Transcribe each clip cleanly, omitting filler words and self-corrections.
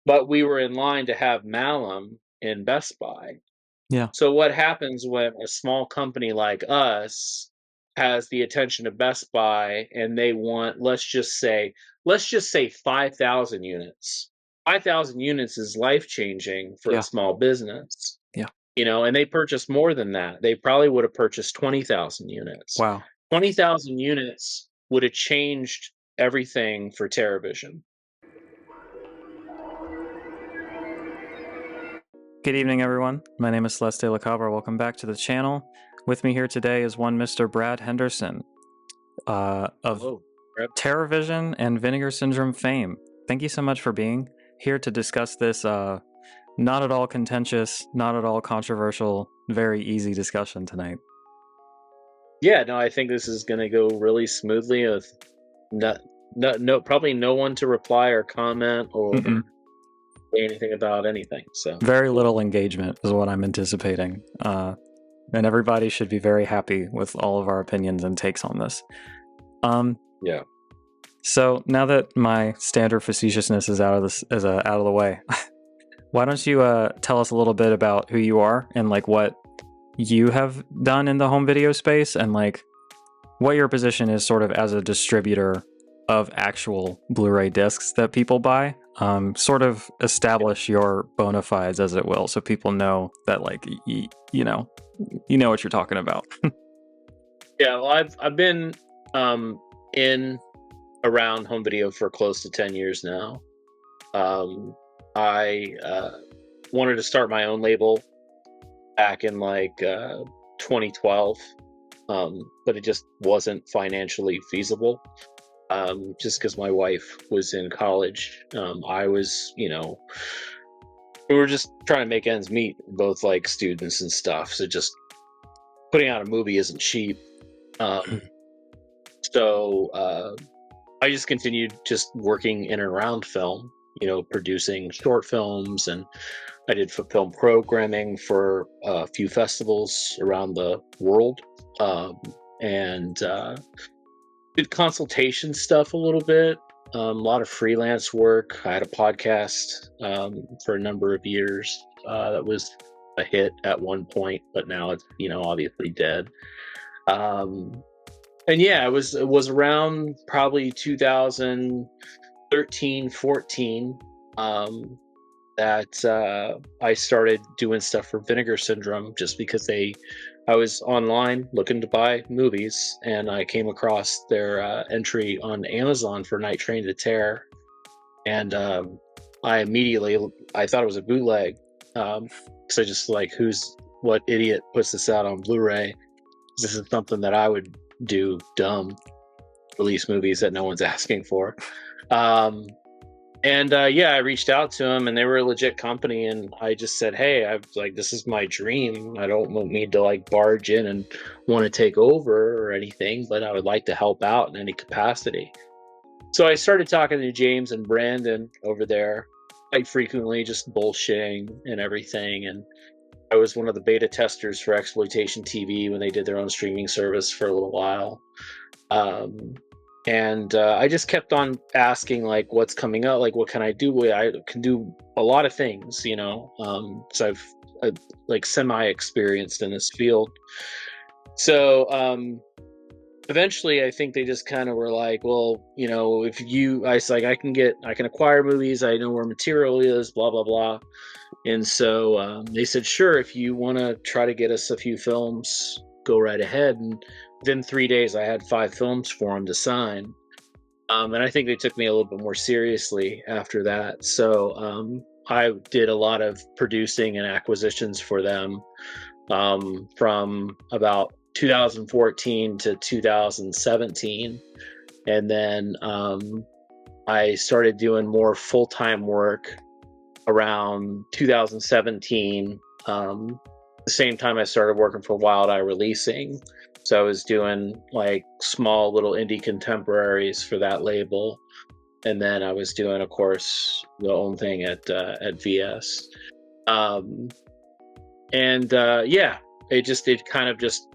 but we were in line to have Malum in Best Buy. Yeah. So what happens when a small company like us has the attention of Best Buy and they want, let's just say 5,000 units. 5,000 units is life-changing for a Yeah. small business. Yeah. And they purchased more than that. They probably would have purchased 20,000 units. Wow. 20,000 units would have changed everything for TerraVision. Good evening, everyone. My name is Celeste Le Cabra. Welcome back to the channel. With me here today is one Mr. Brad Henderson of Hello. TerraVision and Vinegar Syndrome fame. Thank you so much for being here to discuss this not at all contentious, not at all controversial, very easy discussion tonight. Yeah, no, I think this is going to go really smoothly with probably no one to reply or comment or say anything about anything. So very little engagement is what I'm anticipating. And everybody should be very happy with all of our opinions and takes on this. Yeah. So now that my standard facetiousness is out of the way, why don't you tell us a little bit about who you are and like what you have done in the home video space and like what your position is sort of as a distributor of actual Blu-ray discs that people buy. Sort of establish your bona fides, as it will, so people know that like you know what you're talking about. Yeah, well, I've been in around home video for close to 10 years now. I wanted to start my own label back in like 2012, but it just wasn't financially feasible. Just because my wife was in college, I was, we were just trying to make ends meet, both like students and stuff. So just putting out a movie isn't cheap. So I just continued just working in and around film, producing short films, and I did film programming for a few festivals around the world, and did consultation stuff a little bit, a lot of freelance work. I had a podcast for a number of years that was a hit at one point, but now it's obviously dead. And yeah, it was around probably 2013, 14 that I started doing stuff for Vinegar Syndrome, just because I was online looking to buy movies, and I came across their entry on Amazon for Night Train to Terror, and I thought it was a bootleg, so just like, what idiot puts this out on Blu-ray? This is something that I would do, dumb, release movies that no one's asking for. Yeah, I reached out to them, and they were a legit company, and I just said, hey, this is my dream. I don't need to like barge in and want to take over or anything, but I would like to help out in any capacity. So I started talking to James and Brandon over there quite frequently, just bullshitting and everything. And I was one of the beta testers for Exploitation TV when they did their own streaming service for a little while. I just kept on asking, like, what's coming up? Like, what can I do? I can do a lot of things, so I've like semi-experienced in this field. So eventually I think they just kind of were like, well, I can acquire movies. I know where material is, blah, blah, blah. And so they said, sure, if you want to try to get us a few films, go right ahead. And within 3 days, I had 5 films for them to sign. And I think they took me a little bit more seriously after that. So I did a lot of producing and acquisitions for them from about 2014 to 2017. And then I started doing more full-time work around 2017. The same time I started working for Wild Eye Releasing. So I was doing like small little indie contemporaries for that label. And then I was doing, of course, the own thing at VS. It kind of just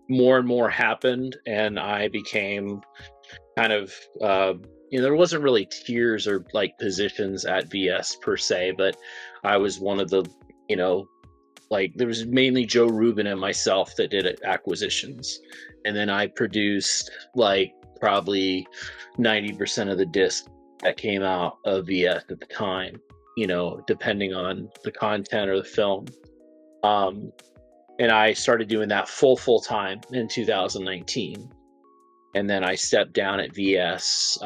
more and more happened, and I became kind of there wasn't really tiers or like positions at VS per se, but I was one of the, like there was mainly Joe Rubin and myself that did acquisitions. And then I produced like probably 90% of the discs that came out of VS at the time, depending on the content or the film. And I started doing that full time in 2019. And then I stepped down at VS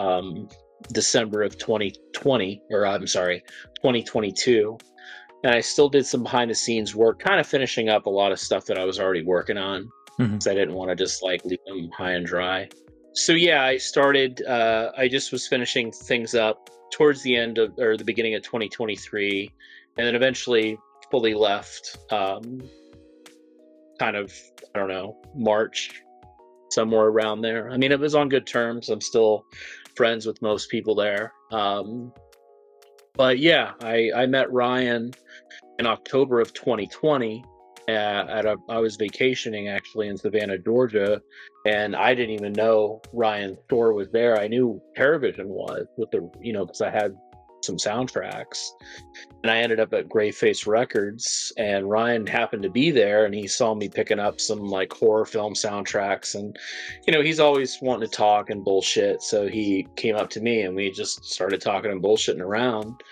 December of 2022. And I still did some behind the scenes work, kind of finishing up a lot of stuff that I was already working on, because I didn't want to just like leave them high and dry. So yeah, I started, I just was finishing things up towards the end of, or the beginning of 2023, and then eventually fully left, kind of, I don't know, March, somewhere around there. I mean, it was on good terms. I'm still friends with most people there. But yeah, I met Ryan in October of 2020. I was vacationing actually in Savannah, Georgia, and I didn't even know Ryan's store was there. I knew Paravision was with the, because I had some soundtracks, and I ended up at Gray Face Records, and Ryan happened to be there, and he saw me picking up some like horror film soundtracks, and he's always wanting to talk and bullshit, so he came up to me and we just started talking and bullshitting around.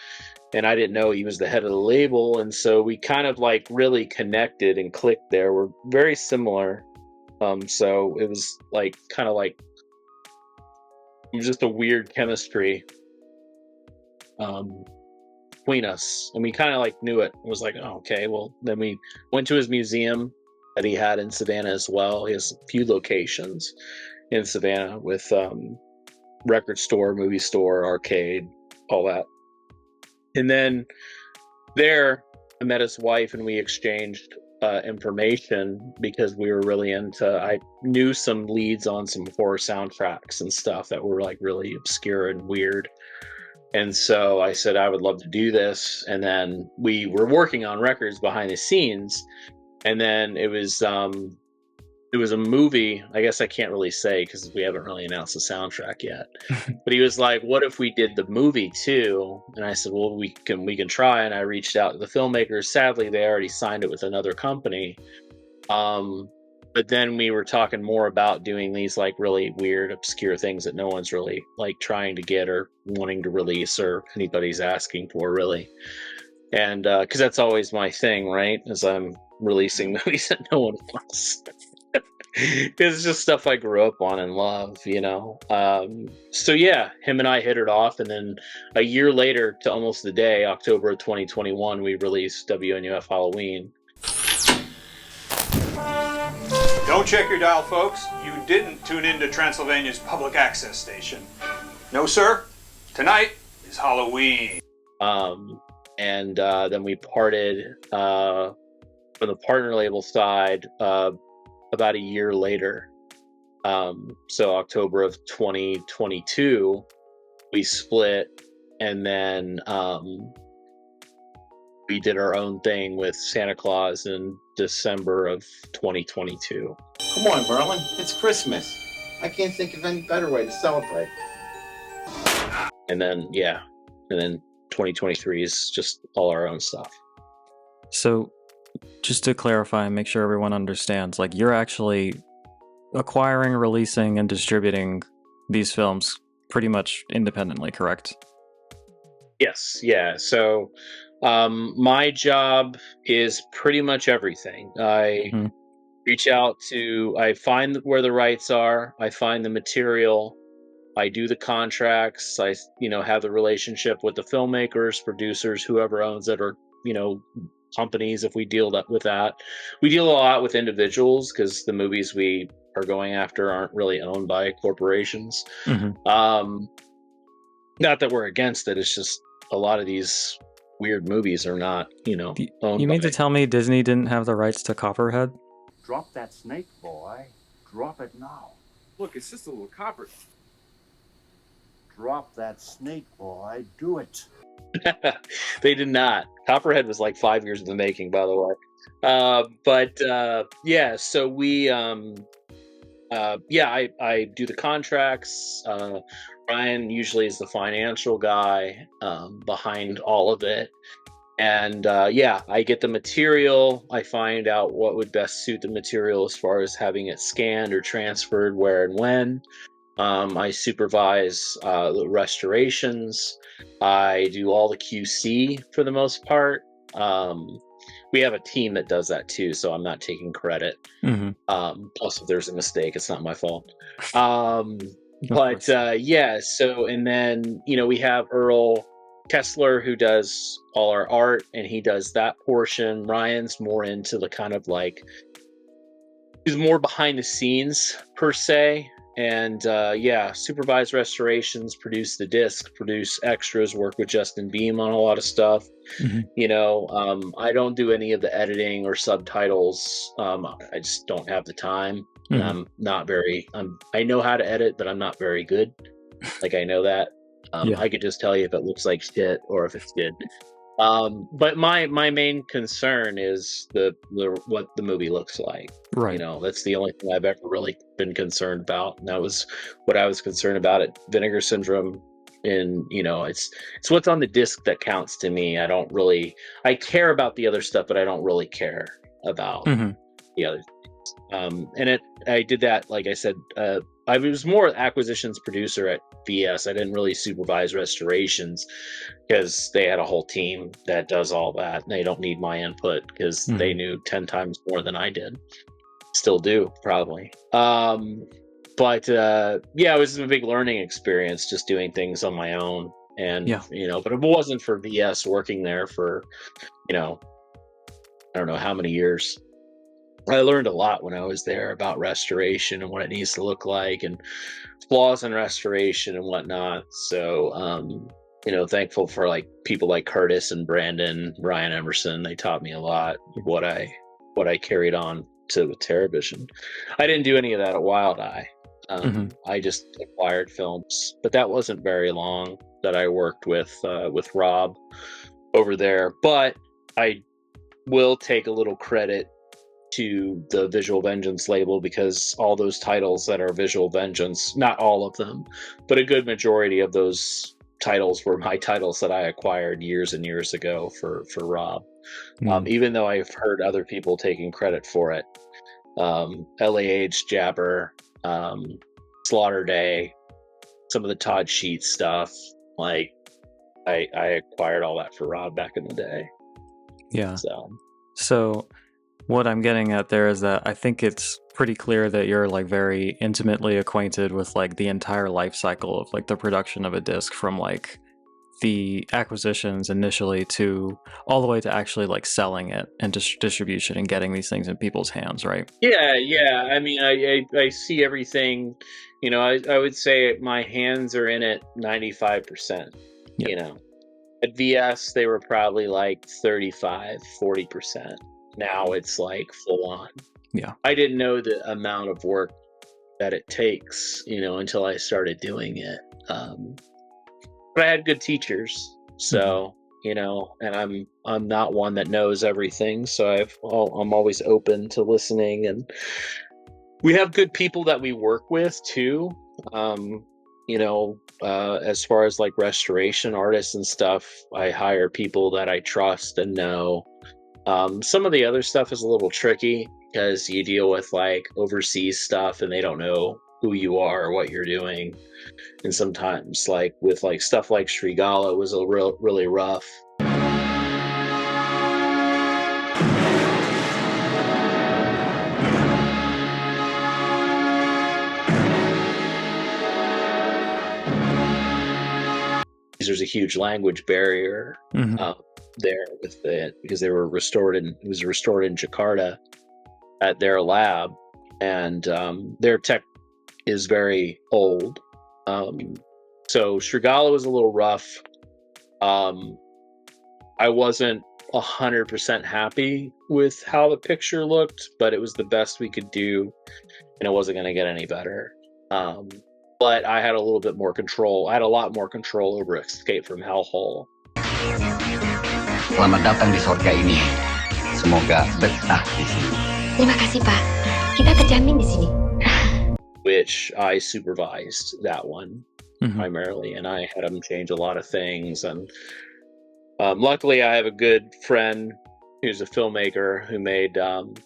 And I didn't know he was the head of the label, and so we kind of like really connected and clicked there. We're very similar, so it was like kind of like it was just a weird chemistry between us, and we kind of like knew it. It was like, oh, okay, well, then we went to his museum that he had in Savannah as well. He has a few locations in Savannah with record store, movie store, arcade, all that. And then there I met his wife, and we exchanged information because we were really into, I knew some leads on some horror soundtracks and stuff that were like really obscure and weird. And so I said, I would love to do this. And then we were working on records behind the scenes. And then it was a movie. I guess I can't really say because we haven't really announced the soundtrack yet. But he was like, what if we did the movie too? And I said, well, we can try. And I reached out to the filmmakers. Sadly, they already signed it with another company. But then we were talking more about doing these like really weird, obscure things that no one's really like trying to get or wanting to release or anybody's asking for, really. And because that's always my thing, right? As I'm releasing movies that no one wants. It's just stuff I grew up on and love, So yeah, him and I hit it off, and then a year later, to almost the day, October of 2021, we released WNUF Halloween. Don't check your dial, folks. You didn't tune into Transylvania's public access station. No, sir. Tonight is Halloween. And then we parted from the partner label side about a year later. So October of 2022, we split, and then we did our own thing with Santa Claus in December of 2022. Come on, Merlin. It's Christmas. I can't think of any better way to celebrate. And then, 2023 is just all our own stuff. So, just to clarify and make sure everyone understands, like, you're actually acquiring, releasing, and distributing these films pretty much independently, correct? Yes, yeah. So, my job is pretty much everything. I reach out I find where the rights are, I find the material, I do the contracts, I, have the relationship with the filmmakers, producers, whoever owns it, or, companies, if we deal with that. We deal a lot with individuals because the movies we are going after aren't really owned by corporations. Not that we're against it, it's just a lot of these weird movies are not, owned. You mean to tell me Disney didn't have the rights to Copperhead? Drop that snake, boy. Drop it now. Look, it's just a little copper. Drop that snake, boy. Do it. They did not. Copperhead was like 5 years in the making, by the way. So we I do the contracts. Ryan usually is the financial guy behind all of it. And yeah, I get the material. I find out what would best suit the material as far as having it scanned or transferred, where and when. I supervise the restorations. I do all the QC for the most part. We have a team that does that too, so I'm not taking credit. Plus, if there's a mistake, it's not my fault. But yeah, so, and then, we have Earl Kessler, who does all our art, and he does that portion. Ryan's more into the kind of like, he's more behind the scenes per se. And yeah, supervise restorations, produce the disc, produce extras, work with Justin Beam on a lot of stuff. I don't do any of the editing or subtitles. I just don't have the time. And I'm not very, I know how to edit, but I'm not very good. Like, I know that. I could just tell you if it looks like shit or if it's good. But my main concern is the what the movie looks like. Right. That's the only thing I've ever really been concerned about. And that was what I was concerned about at Vinegar Syndrome. And it's what's on the disc that counts to me. I care about the other stuff, but I don't really care about the other things. And I did that, like I said, I was more acquisitions producer at VS. I didn't really supervise restorations because they had a whole team that does all that. They don't need my input because they knew 10 times more than I did. Still do, probably. But yeah, it was a big learning experience just doing things on my own. And, but if it wasn't for VS working there for, I don't know how many years, I learned a lot when I was there about restoration and what it needs to look like and flaws in restoration and whatnot. So, thankful for like people like Curtis and Brandon, Ryan Emerson. They taught me a lot of what I carried on to with TerraVision. I didn't do any of that at Wild Eye. I just acquired films, but that wasn't very long that I worked with Rob over there. But I will take a little credit to the Visual Vengeance label, because all those titles that are Visual Vengeance, not all of them, but a good majority of those titles were my titles that I acquired years and years ago for Rob. Even though I've heard other people taking credit for it. LAH, Jabber, Slaughter Day, some of the Todd Sheets stuff, like I acquired all that for Rob back in the day. Yeah. So what I'm getting at there is that I think it's pretty clear that you're like very intimately acquainted with like the entire life cycle of like the production of a disc, from like the acquisitions initially to all the way to actually like selling it and distribution and getting these things in people's hands, right? Yeah. I mean, I see everything. I would say my hands are in it 95%. At VS they were probably like 35-40%. Now it's like full on. I didn't know the amount of work that it takes, until I started doing it. But I had good teachers, so and I'm not one that knows everything, so I'm always open to listening, and we have good people that we work with too. As far as like restoration artists and stuff, I hire people that I trust and know. Some of the other stuff is a little tricky because you deal with like overseas stuff and they don't know who you are or what you're doing. And sometimes like with like stuff like Srigala was really rough. There's a huge language barrier there with it because it was restored in Jakarta at their lab, and their tech is very old. So Srigala was a little rough. I wasn't 100% happy with how the picture looked, but it was the best we could do, and it wasn't going to get any better. But I had a little bit more control. I had a lot more control over Escape from Hellhole. Selamat datang di surga ini. Semoga betah di sini. Terima kasih, Pak. Kita terjamin di sini. Which I supervised that one. primarily, and I had him change a lot of things. And luckily, I have a good friend who's a filmmaker who made, and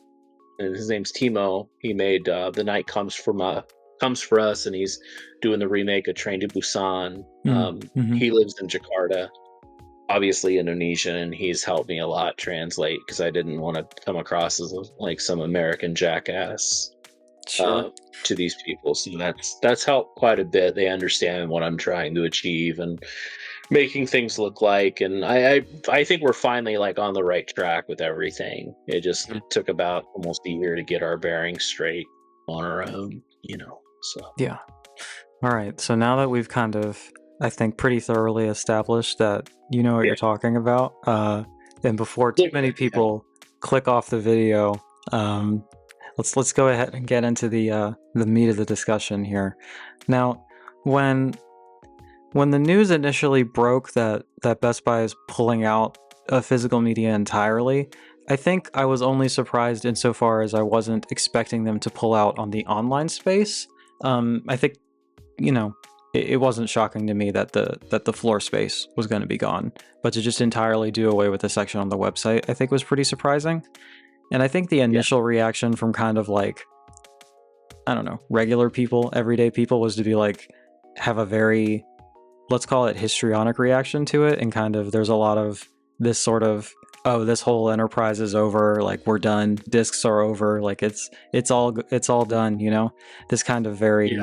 his name's Timo. He made The Night Comes for Us, and he's doing the remake of Train to Busan. He lives in Jakarta, obviously Indonesian, and he's helped me a lot translate because I didn't want to come across as like some American jackass to these people. So that's helped quite a bit. They understand what I'm trying to achieve and making things look like, and I think we're finally like on the right track with everything. It just took about almost a year to get our bearings straight on our own, so yeah. All right, so now that we've kind of, I think, pretty thoroughly established that you know what you're talking about, and before too many people click off the video, let's go ahead and get into the meat of the discussion here. Now, when the news initially broke that Best Buy is pulling out of physical media entirely, I think I was only surprised insofar as I wasn't expecting them to pull out on the online space. I think, it wasn't shocking to me that the floor space was going to be gone, but to just entirely do away with the section on the website, I think was pretty surprising. And I think the initial reaction from kind of like, I don't know, regular people, everyday people, was to be like, have a very, let's call it histrionic reaction to it. And kind of, there's a lot of this sort of, oh, this whole enterprise is over, like we're done, discs are over, like it's all done, this kind of very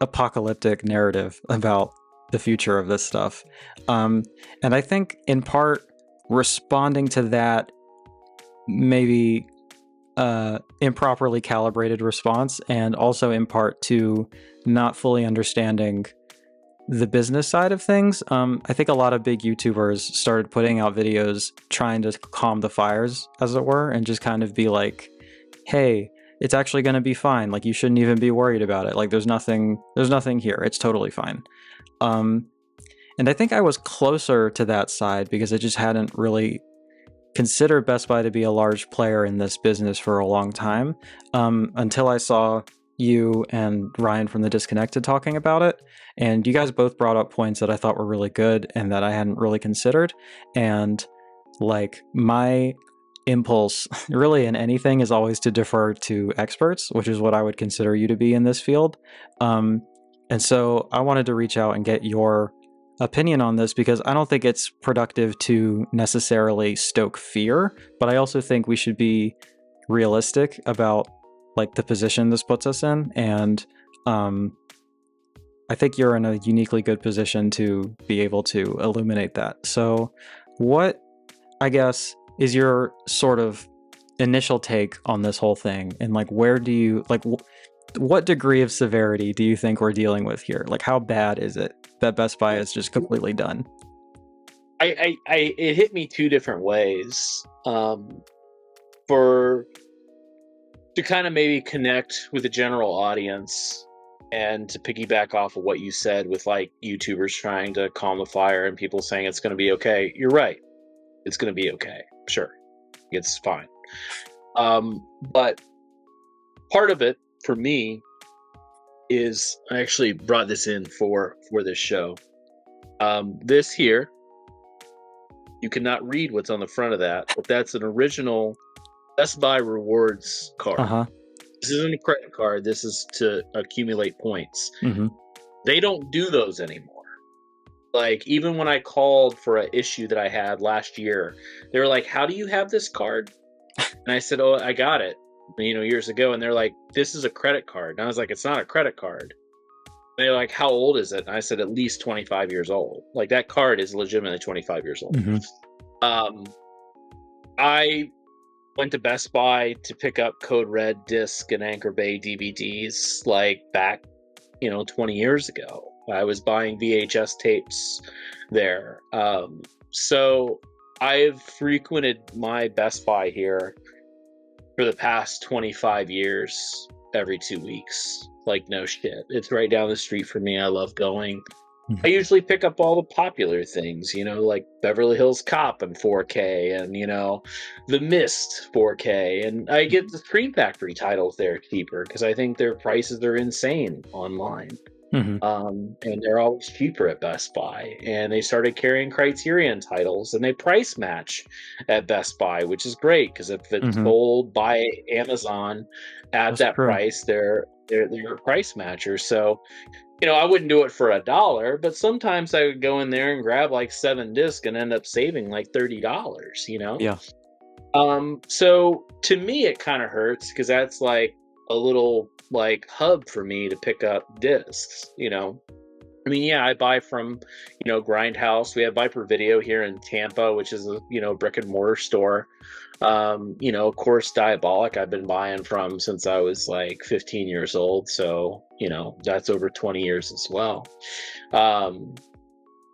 apocalyptic narrative about the future of this stuff. And I think in part responding to that maybe improperly calibrated response, and also in part to not fully understanding the business side of things. I think a lot of big YouTubers started putting out videos trying to calm the fires, as it were, and just kind of be like, hey, it's actually going to be fine. Like, you shouldn't even be worried about it. Like, there's nothing here. It's totally fine. And I think I was closer to that side because I just hadn't really considered Best Buy to be a large player in this business for a long time, until I saw you and Ryan from The Disconnected talking about it. And you guys both brought up points that I thought were really good and that I hadn't really considered. And like, my impulse really in anything is always to defer to experts, which is what I would consider you to be in this field. And so I wanted to reach out and get your opinion on this, because I don't think it's productive to necessarily stoke fear, but I also think we should be realistic about like the position this puts us in. And I think you're in a uniquely good position to be able to illuminate that. So what, I guess, is your sort of initial take on this whole thing? And like, where do you, like, what degree of severity do you think we're dealing with here? Like, how bad is it that Best Buy is just completely done? It hit me two different ways. To kind of maybe connect with the general audience and to piggyback off of what you said with like YouTubers trying to calm the fire and people saying it's going to be okay. You're right. It's going to be okay. Sure. It's fine. But part of it for me is, I actually brought this in for this show. This here, you cannot read what's on the front of that, but that's an original Best Buy rewards card. This isn't a credit card. This is to accumulate points. They don't do those anymore. Like, even when I called for an issue that I had last year, they were like, how do you have this card? And I said, oh, I got it, years ago. And they're like, this is a credit card. And I was like, it's not a credit card. And they're like, how old is it? And I said, at least 25 years old. Like, that card is legitimately 25 years old. I went to Best Buy to pick up Code Red disc and Anchor Bay DVDs like back, 20 years ago. I was buying VHS tapes there. So I've frequented my Best Buy here for the past 25 years, every 2 weeks. Like, no shit. It's right down the street from me. I love going. I usually pick up all the popular things, like Beverly Hills Cop in 4K and, The Mist 4K. And I get the Screen Factory titles there cheaper because I think their prices are insane online. And they're always cheaper at Best Buy. And they started carrying Criterion titles, and they price match at Best Buy, which is great because if it's sold by Amazon at that price, they're a price matcher. So, I wouldn't do it for $1, but sometimes I would go in there and grab like 7 discs and end up saving like $30. Yeah. So to me, it kind of hurts because that's like a little like hub for me to pick up discs. I mean, yeah, I buy from, Grindhouse. We have Viper Video here in Tampa, which is a, brick and mortar store. Of course, Diabolic I've been buying from since I was like 15 years old. So, that's over 20 years as well.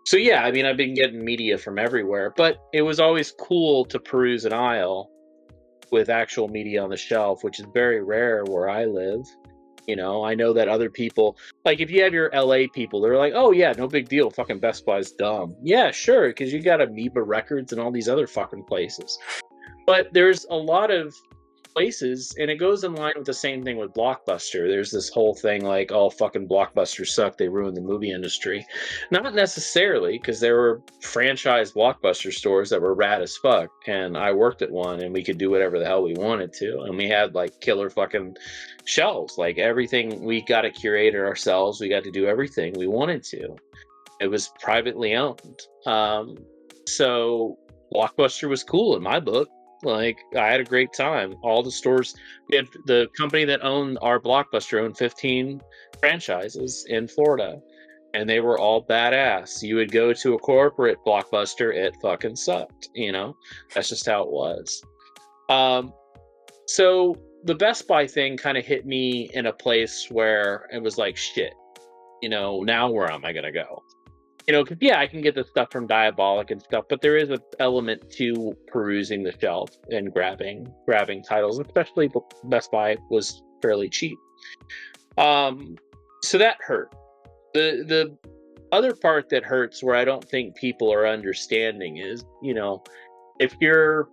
So yeah, I mean, I've been getting media from everywhere, but it was always cool to peruse an aisle with actual media on the shelf, which is very rare where I live. I know that other people, like if you have your LA people, they're like, oh yeah, no big deal. Fucking Best Buy's dumb. Yeah, sure. Cause you got Amoeba Records and all these other fucking places. But there's a lot of places, and it goes in line with the same thing with Blockbuster. There's this whole thing like, oh, fucking Blockbuster suck. They ruined the movie industry. Not necessarily, because there were franchise Blockbuster stores that were rad as fuck. And I worked at one, and we could do whatever the hell we wanted to. And we had like killer fucking shelves. Like everything, we got to curate it ourselves. We got to do everything we wanted to. It was privately owned. So Blockbuster was cool in my book. Like, I had a great time. All the stores, we had the company that owned our Blockbuster owned 15 franchises in Florida, and they were all badass. You would go to a corporate Blockbuster, it fucking sucked, That's just how it was. So the Best Buy thing kind of hit me in a place where it was like, shit, now where am I going to go? Because yeah, I can get the stuff from Diabolic and stuff, but there is an element to perusing the shelf and grabbing titles, especially Best Buy was fairly cheap. So that hurt. The other part that hurts, where I don't think people are understanding, is, if you're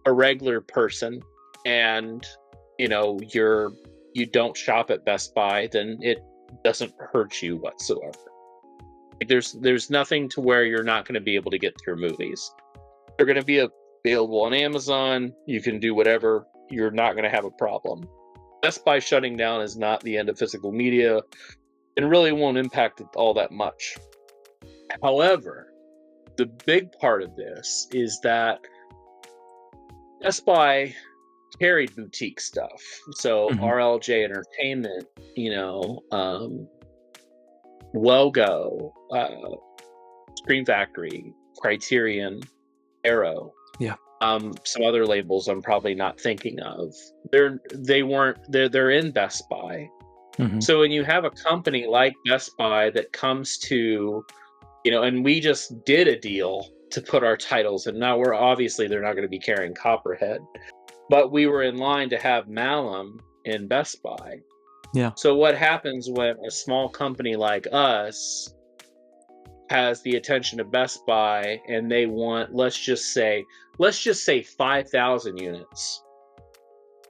a regular person and, you don't shop at Best Buy, then it doesn't hurt you whatsoever. There's nothing to where you're not going to be able to get through movies. They're going to be available on Amazon. You can do whatever. You're not going to have a problem. Best Buy shutting down is not the end of physical media and really won't impact it all that much. However, the big part of this is that Best Buy carried boutique stuff. So RLJ Entertainment, Logo, Screen Factory, Criterion, Arrow. Yeah. Some other labels I'm probably not thinking of. They're in Best Buy. So when you have a company like Best Buy that comes to, and we just did a deal to put our titles, and now they're not going to be carrying Copperhead, but we were in line to have Malum in Best Buy. Yeah. So what happens when a small company like us has the attention of Best Buy and they want, let's just say 5,000 units.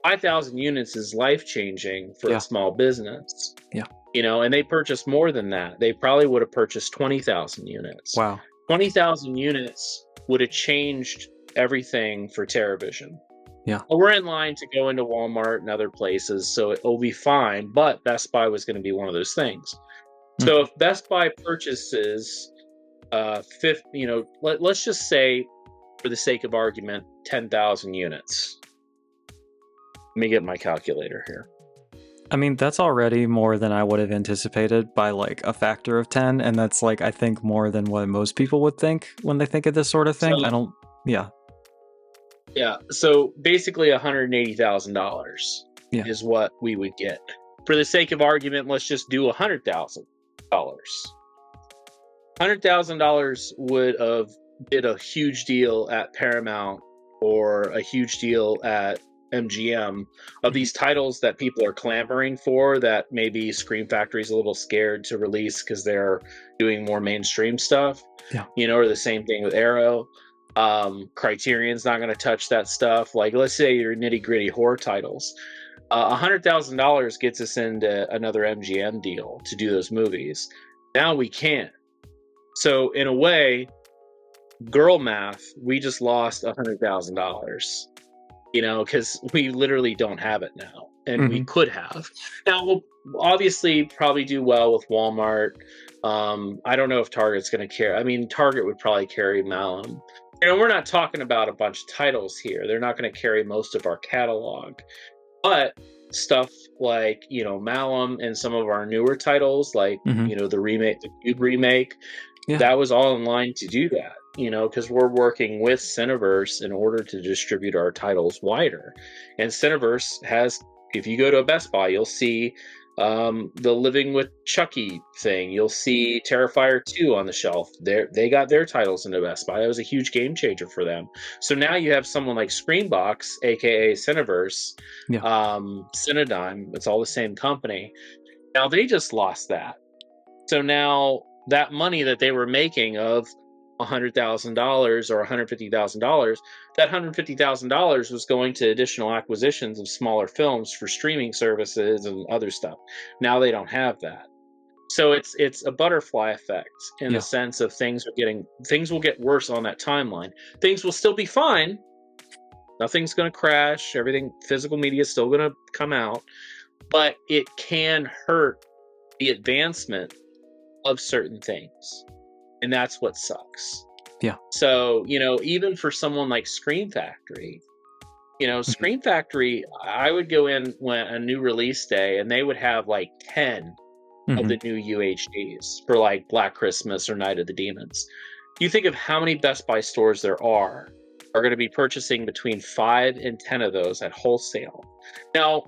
5,000 units is life-changing for a small business. Yeah. And they purchased more than that. They probably would have purchased 20,000 units. Wow. 20,000 units would have changed everything for TerraVision. Yeah. We're in line to go into Walmart and other places, so it'll be fine, but Best Buy was going to be one of those things. So if Best Buy purchases, let's just say, for the sake of argument, 10,000 units. Let me get my calculator here. I mean, that's already more than I would have anticipated by like a factor of 10, and that's like, I think, more than what most people would think when they think of this sort of thing. Yeah, so basically $180,000 is what we would get. For the sake of argument, let's just do $100,000. $100,000 would have did a huge deal at Paramount or a huge deal at MGM of these titles that people are clamoring for, that maybe Scream Factory's a little scared to release because they're doing more mainstream stuff. Or the same thing with Arrow. Criterion's not going to touch that stuff. Like, let's say your nitty gritty horror titles. $100,000 gets us into another MGM deal to do those movies. Now we can't. So in a way, girl math, we just lost $100,000. Because we literally don't have it now, and we could have. Now we'll obviously probably do well with Walmart. I don't know if Target's going to carry. I mean, Target would probably carry Malum. We're not talking about a bunch of titles here. They're not going to carry most of our catalog, but stuff like Malum and some of our newer titles, like the remake, the Cube remake, that was all in line to do that. Because we're working with Cineverse in order to distribute our titles wider. And Cineverse has, if you go to a Best Buy, you'll see the Living with Chucky thing. You'll see Terrifier 2 on the shelf. They got their titles into Best Buy. That was a huge game changer for them. So now you have someone like Screenbox, aka Cineverse, Cinedigm. It's all the same company. Now they just lost that. So now that money that they were making of $100,000 or $150,000, that $150,000 was going to additional acquisitions of smaller films for streaming services and other stuff. Now they don't have that. So it's a butterfly effect in the sense of things will get worse on that timeline. Things will still be fine. Nothing's going to crash. Everything, physical media is still going to come out, but it can hurt the advancement of certain things. And that's what sucks. Yeah. So, even for someone like Screen Factory, Screen Factory, I would go in when a new release day and they would have like 10 of the new UHDs for like Black Christmas or Night of the Demons. You think of how many Best Buy stores there are going to be purchasing between 5 and 10 of those at wholesale. Now,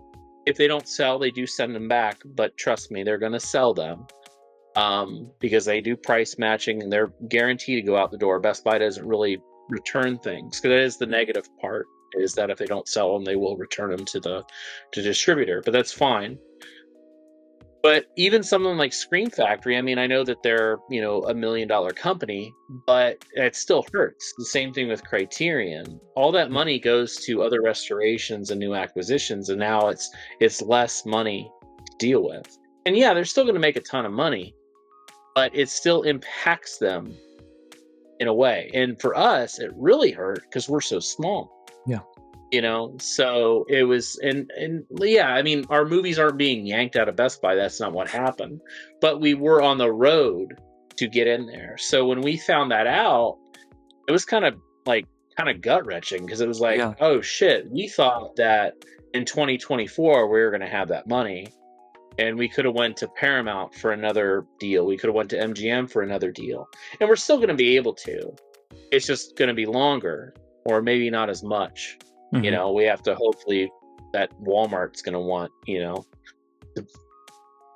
if they don't sell, they do send them back, but trust me, they're going to sell them. Because they do price matching and they're guaranteed to go out the door. Best Buy doesn't really return things, because that is the negative part, is that if they don't sell them, they will return them to the distributor, but that's fine. But even something like Screen Factory, I mean, I know that they're $1 million company, but it still hurts. The same thing with Criterion. All that money goes to other restorations and new acquisitions, and now it's less money to deal with. And yeah, they're still going to make a ton of money, but it still impacts them in a way. And for us, it really hurt because we're so small. Yeah. So it was, and yeah, I mean, our movies aren't being yanked out of Best Buy. That's not what happened. But we were on the road to get in there. So when we found that out, it was kind of gut wrenching, because it was like, oh shit, we thought that in 2024 we were going to have that money. And we could have went to Paramount for another deal. We could have went to MGM for another deal. And we're still going to be able to. It's just going to be longer, or maybe not as much. We have to, hopefully, that Walmart's going to want, to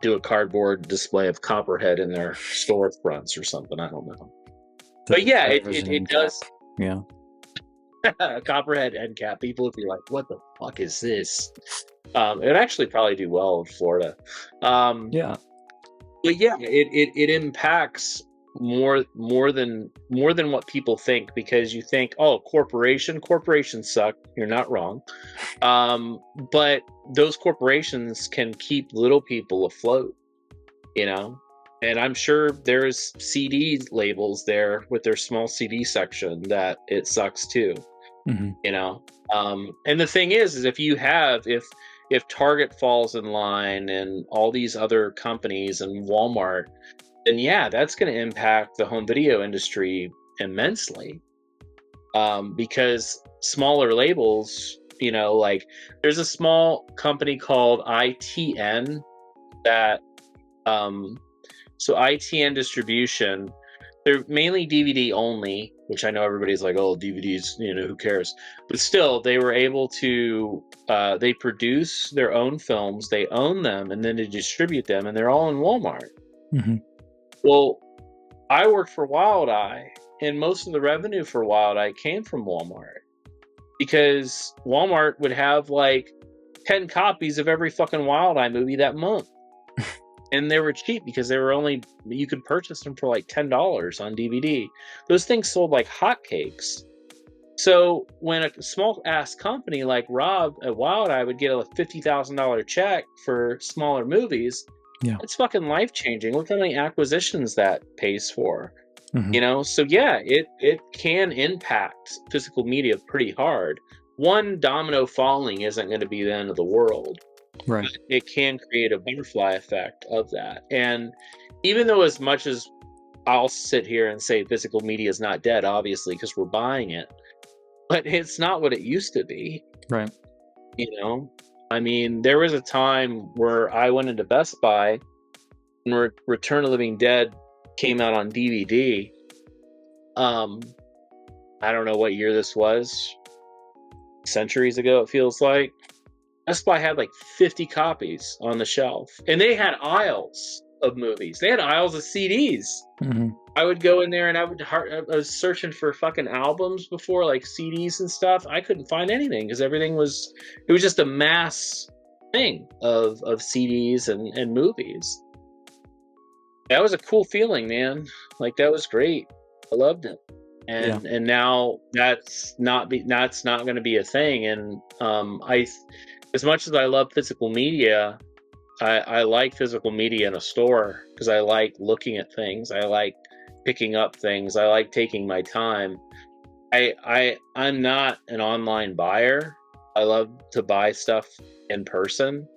do a cardboard display of Copperhead in their storefronts or something. I don't know. But yeah, it does. Yeah. Copperhead end cap. People would be like, what the fuck is this? It'd actually probably do well in Florida. But yeah, it impacts more than what people think, because you think, oh, corporations suck. You're not wrong. But those corporations can keep little people afloat, and I'm sure there's CD labels there with their small CD section that it sucks too. And the thing is if Target falls in line and all these other companies and Walmart, then yeah, that's going to impact the home video industry immensely. Because smaller labels, like there's a small company called ITN that, so ITN Distribution, they're mainly DVD only, which I know everybody's like, oh, DVDs, who cares? But still, they were able to, they produce their own films, they own them, and then they distribute them, and they're all in Walmart. Well, I worked for Wild Eye, and most of the revenue for Wild Eye came from Walmart, because Walmart would have like 10 copies of every fucking Wild Eye movie that month. And they were cheap because you could purchase them for like $10 on DVD. Those things sold like hotcakes. So when a small ass company like Rob at Wild Eye would get a $50,000 check for smaller movies, Yeah. it's fucking life changing. Look how many acquisitions that pays for. Mhm. So yeah, it can impact physical media pretty hard. One domino falling isn't going to be the end of the world. Right. It can create a butterfly effect of that. And even though, as much as I'll sit here and say physical media is not dead, obviously, because we're buying it, but it's not what it used to be. Right. I mean, there was a time where I went into Best Buy and Return of the Living Dead came out on DVD. I don't know what year this was. Centuries ago, it feels like. Best Buy had like 50 copies on the shelf, and they had aisles of movies. They had aisles of CDs. Mhm. I would go in there and I was searching for fucking albums before, like CDs and stuff. I couldn't find anything because it was just a mass thing of CDs and movies. That was a cool feeling, man. Like, that was great. I loved it. And now that's not going to be a thing. And as much as I love physical media, I like physical media in a store because I like looking at things. I like picking up things. I like taking my time. I'm not an online buyer. I love to buy stuff in person.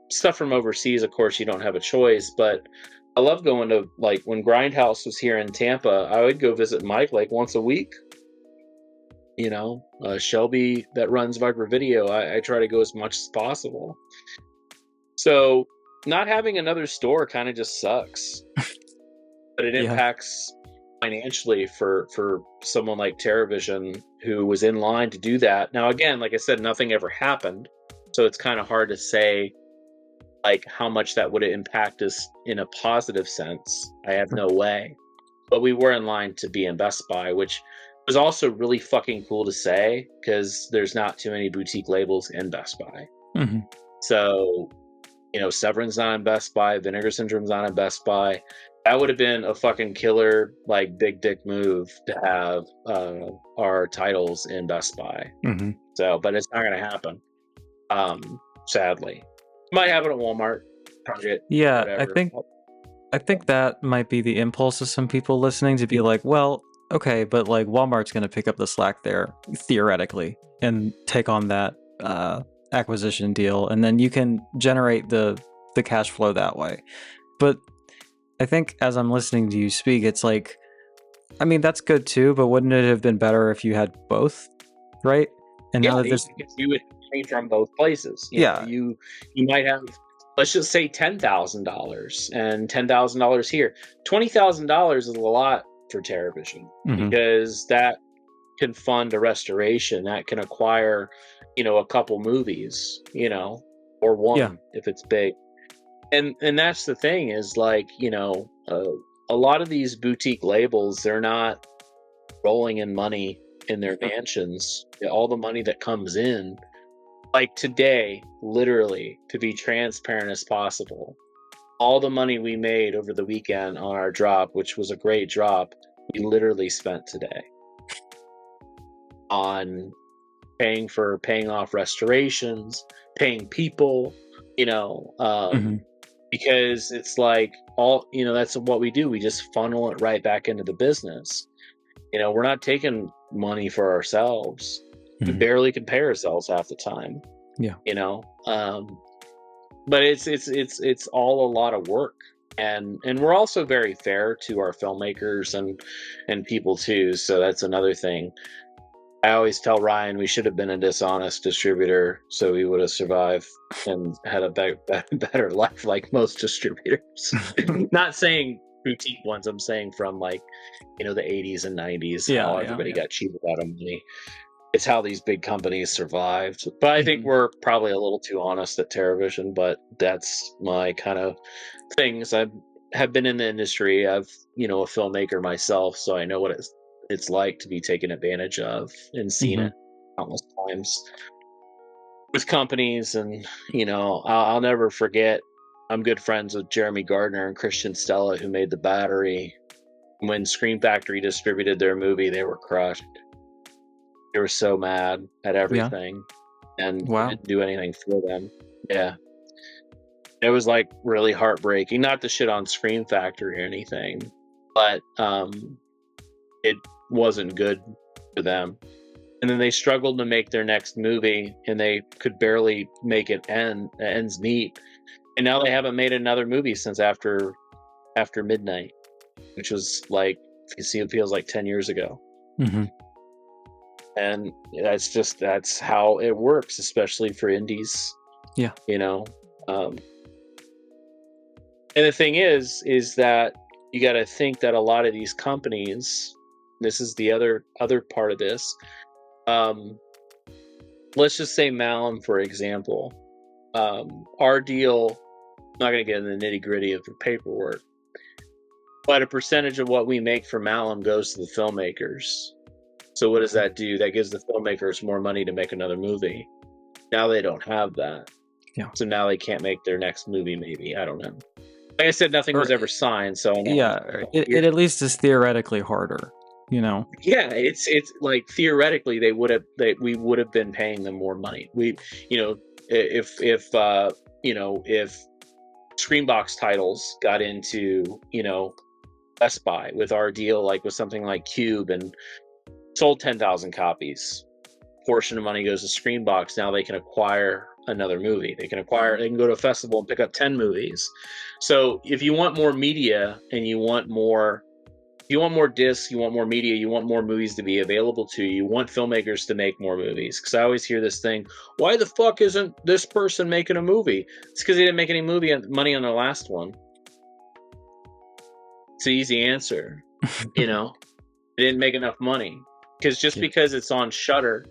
Stuff from overseas, of course, you don't have a choice, but I love going to, like, when Grindhouse was here in Tampa, I would go visit Mike like once a week. Shelby that runs Viper Video, I try to go as much as possible. So not having another store kind of just sucks, but it impacts financially for someone like TerraVision, who was in line to do that. Now, again, like I said, nothing ever happened, so it's kind of hard to say like how much that would impact us in a positive sense. I have no way, but we were in line to be in Best Buy, which was also really fucking cool to say because there's not too many boutique labels in Best Buy. Mm-hmm. So, Severin's not in Best Buy, Vinegar Syndrome's not in Best Buy. That would have been a fucking killer, like, big dick move to have our titles in Best Buy. Mm-hmm. So, but it's not going to happen, sadly. Might happen at Walmart, Target. Yeah, whatever. I think that might be the impulse of some people listening to be like, well, okay, but like Walmart's going to pick up the slack there theoretically and take on that acquisition deal, and then you can generate the cash flow that way. But I think as I'm listening to you speak, it's like, I mean, that's good too, but wouldn't it have been better if you had both, right? And now that this, you would pay from both places. You might have, let's just say $10,000 and $10,000 here. $20,000 is a lot for TerraVision, because that can fund a restoration, that can acquire, a couple movies, or one if it's big. And that's the thing is, like, a lot of these boutique labels, they're not rolling in money in their mansions. All the money that comes in, like today, literally, to be transparent as possible, all the money we made over the weekend on our drop, which was a great drop, we literally spent today on paying off restorations, paying people, because it's like that's what we do. We just funnel it right back into the business. We're not taking money for ourselves. We barely can pay ourselves half the time. Yeah. But it's all a lot of work, and we're also very fair to our filmmakers and people too. So that's another thing. I always tell Ryan we should have been a dishonest distributor, so we would have survived and had a better life like most distributors. Not saying boutique ones, I'm saying from, like, the 80s and 90s, how everybody got cheap out of money. It's how these big companies survived. But I think we're probably a little too honest at TerraVision, but that's my kind of things. I have been in the industry. I've, a filmmaker myself, so I know what it's like to be taken advantage of and seen it countless times with companies. And, I'll never forget, I'm good friends with Jeremy Gardner and Christian Stella, who made the battery. When Scream Factory distributed their movie, they were crushed. They were so mad at everything, and Wow. it didn't do anything for them. Yeah. It was like really heartbreaking. Not to shit on Scream Factory or anything, but it wasn't good for them. And then they struggled to make their next movie, and they could barely make it ends meet. And now they haven't made another movie since after midnight, which was like, you see, it feels like 10 years ago. Mm-hmm. And that's how it works, especially for indies. Yeah. You know. And the thing is that you got to think that a lot of these companies, this is the other part of this. Let's just say Malum, for example. Our deal, I'm not going to get into the nitty gritty of the paperwork, but a percentage of what we make for Malum goes to the filmmakers. So what does that do? That gives the filmmakers more money to make another movie. Now they don't have that. Yeah. So now they can't make their next movie, maybe. I don't know. Like I said, nothing was ever signed, so it at least is theoretically harder, you know. Yeah, it's like theoretically we would have been paying them more money. If Screenbox titles got into Best Buy with our deal, like with something like Cube, and sold 10,000 copies, portion of money goes to Screenbox. Now they can acquire another movie. They can go to a festival and pick up 10 movies. So if you want more media and you want more discs, you want more media, you want more movies to be available to you, you want filmmakers to make more movies. Because I always hear this thing, why the fuck isn't this person making a movie? It's because they didn't make any money on their last one. It's an easy answer. They didn't make enough money. Because it's on Shudder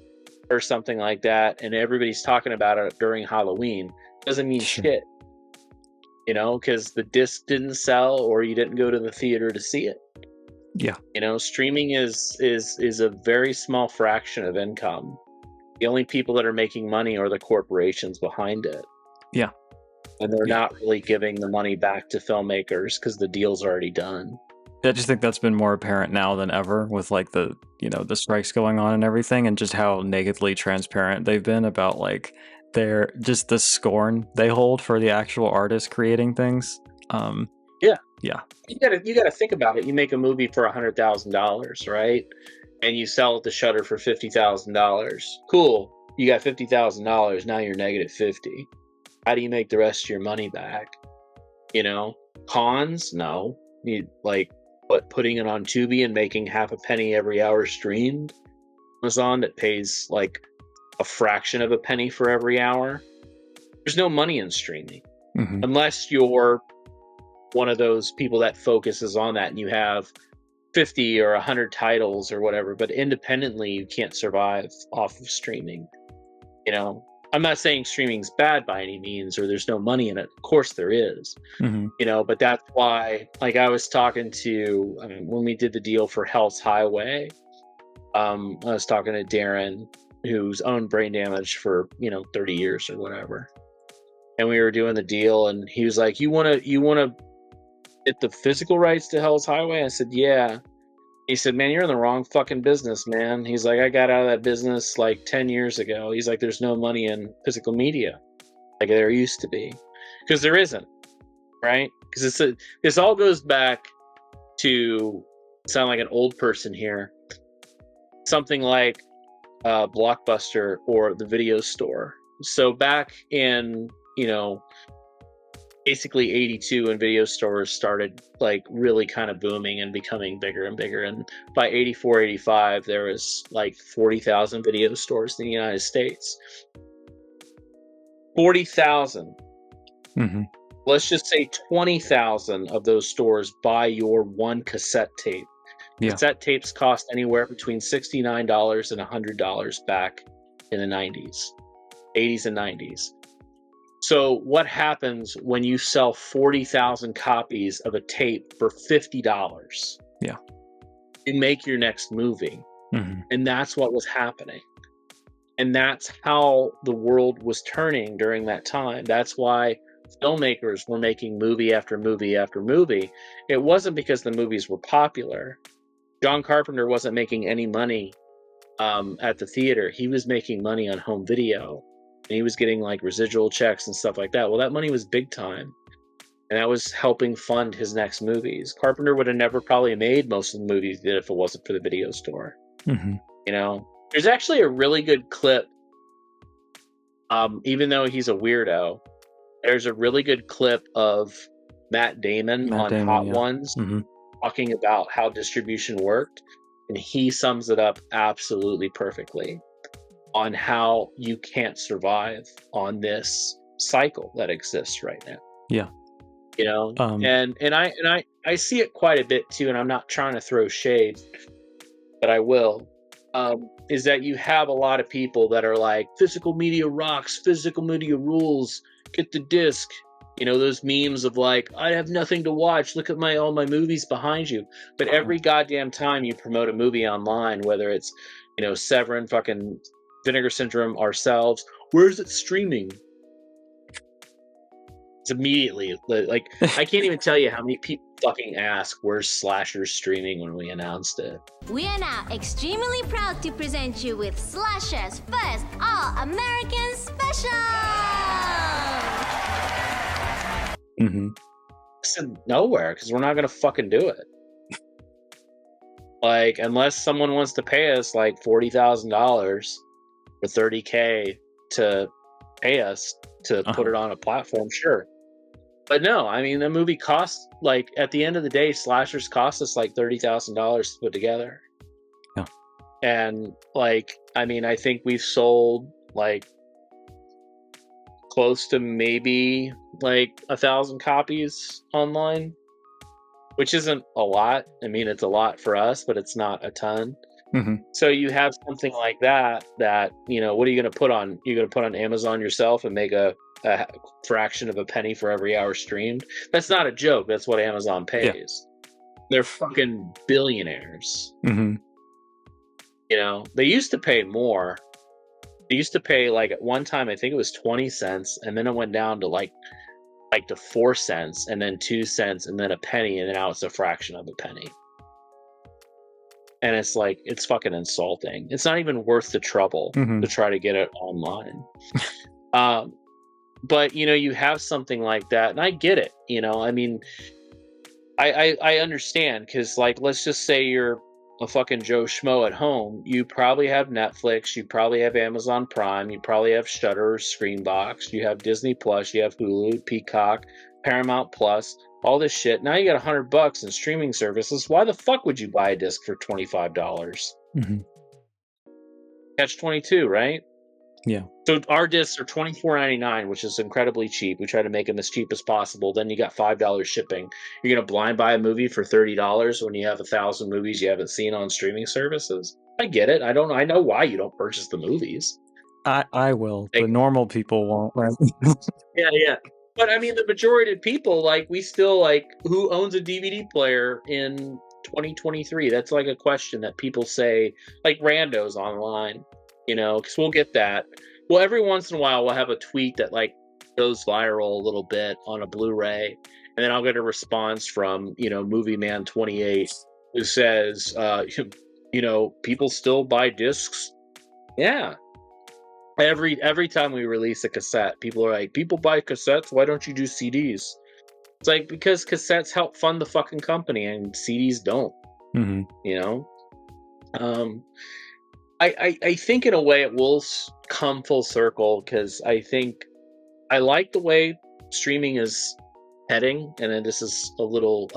or something like that, and everybody's talking about it during Halloween, doesn't mean shit. Because the disc didn't sell, or you didn't go to the theater to see it. Yeah. Streaming is a very small fraction of income. The only people that are making money are the corporations behind it. Yeah. And they're not really giving the money back to filmmakers because the deal's already done. I just think that's been more apparent now than ever with like the strikes going on and everything, and just how nakedly transparent they've been about like just the scorn they hold for the actual artist creating things. Yeah. You gotta think about it. You make a movie for $100,000, right? And you sell it to Shudder for $50,000. Cool. You got $50,000. Now you're negative 50. How do you make the rest of your money back? Cons? No. You putting it on Tubi and making half a penny every hour streamed. Amazon that pays like a fraction of a penny for every hour. There's no money in streaming. Mm-hmm. Unless you're one of those people that focuses on that and you have 50 or 100 titles or whatever, but independently you can't survive off of streaming. I'm not saying streaming's bad by any means, or there's no money in it. Of course there is. Mm-hmm. But that's why, like I was talking to, when we did the deal for Hell's Highway, I was talking to Darren, who's owned Brain Damage for 30 years or whatever, and we were doing the deal, and he was like, you want to get the physical rights to Hell's Highway? I said, yeah. He said, man, you're in the wrong fucking business, man. He's like, I got out of that business like 10 years ago. He's like, there's no money in physical media like there used to be, because there isn't, right? Because this all goes back to sound like an old person here, something like Blockbuster or the video store. So back in basically 82, when video stores started like really kind of booming and becoming bigger and bigger, and by 84, 85 there was like 40,000 video stores in the United States. 40,000. Mm-hmm. Let's just say 20,000 of those stores buy your one cassette tape. Yeah. Cassette tapes cost anywhere between $69 and $100 back in the 80s and 90s. So what happens when you sell 40,000 copies of a tape for $50? Yeah. You make your next movie. Mm-hmm. And that's what was happening. And that's how the world was turning during that time. That's why filmmakers were making movie after movie after movie, it wasn't because the movies were popular. John Carpenter wasn't making any money at the theater. He was making money on home video, and he was getting like residual checks and stuff like that. Well, that money was big time, and that was helping fund his next movies. Carpenter would have never probably made most of the movies he did if it wasn't for the video store. Mm-hmm. You know, there's actually a really good clip. Even though he's a weirdo, there's a really good clip of Matt Damon on Hot Ones talking about how distribution worked, and he sums it up absolutely perfectly on how you can't survive on this cycle that exists right now. Yeah. You know, and I see it quite a bit too, and I'm not trying to throw shade, but I will. Is that you have a lot of people that are like, physical media rocks, physical media rules, get the disc. You know, those memes of like, I have nothing to watch, look at all my movies behind you. But every goddamn time you promote a movie online, whether it's, you know, Severin, fucking Vinegar Syndrome, ourselves, where's it streaming? It's immediately, like, I can't even tell you how many people fucking ask, where's Slasher streaming when we announced it. We are now extremely proud to present you with Slasher's first All-American Special! Mm-hmm. I said nowhere, because we're not going to fucking do it. Like, unless someone wants to pay us like $40,000 or $30K to pay us to put it on a platform, sure. But no, I mean, the movie costs, like, at the end of the day, Slashers cost us like $30,000 to put together. Yeah. And, like, I mean, I think we've sold, like, close to maybe, like, 1,000 copies online, which isn't a lot. I mean, it's a lot for us, but it's not a ton. Mm-hmm. So you have something like that, you know, what are you going to put on? You're going to put on Amazon yourself and make a fraction of a penny for every hour streamed? That's not a joke. That's what Amazon pays. Yeah. They're fucking billionaires. Mm-hmm. You know, they used to pay more. They used to pay, like, at one time, I think it was 20 cents, and then it went down to like to 4 cents, and then 2 cents, and then a penny, and now it's a fraction of a penny. And it's like, it's fucking insulting. It's not even worth the trouble to try to get it online. But, you know, you have something like that, and I get it. You know, I mean, I understand, because, like, let's just say you're a fucking Joe Schmo at home. You probably have Netflix, you probably have Amazon Prime, you probably have Shudder or Screenbox, you have Disney Plus, you have Hulu, Peacock, Paramount Plus, all this shit. Now you got $100 in streaming services. Why the fuck would you buy a disc for $25? Mm-hmm. Catch 22, right? Yeah. So our discs are $24.99, which is incredibly cheap. We try to make them as cheap as possible. Then you got $5 shipping. You're gonna blind buy a movie for $30 when you have 1,000 movies you haven't seen on streaming services. I get it. I know why you don't purchase the movies. I will. The normal people won't. Right? Yeah. But I mean, the majority of people, like, we still, like, who owns a DVD player in 2023? That's like a question that people say, like, randos online. You know, because we'll get that. Well, every once in a while, we'll have a tweet that, like, goes viral a little bit on a Blu-ray, and then I'll get a response from, you know, Movie Man 28, who says, you know, people still buy discs. Yeah. Every time we release a cassette, people are like, people buy cassettes, why don't you do CDs? It's like, because cassettes help fund the fucking company, and CDs don't. Mm-hmm. You know? I think in a way it will come full circle, because I think I like the way streaming is heading, and then this is a little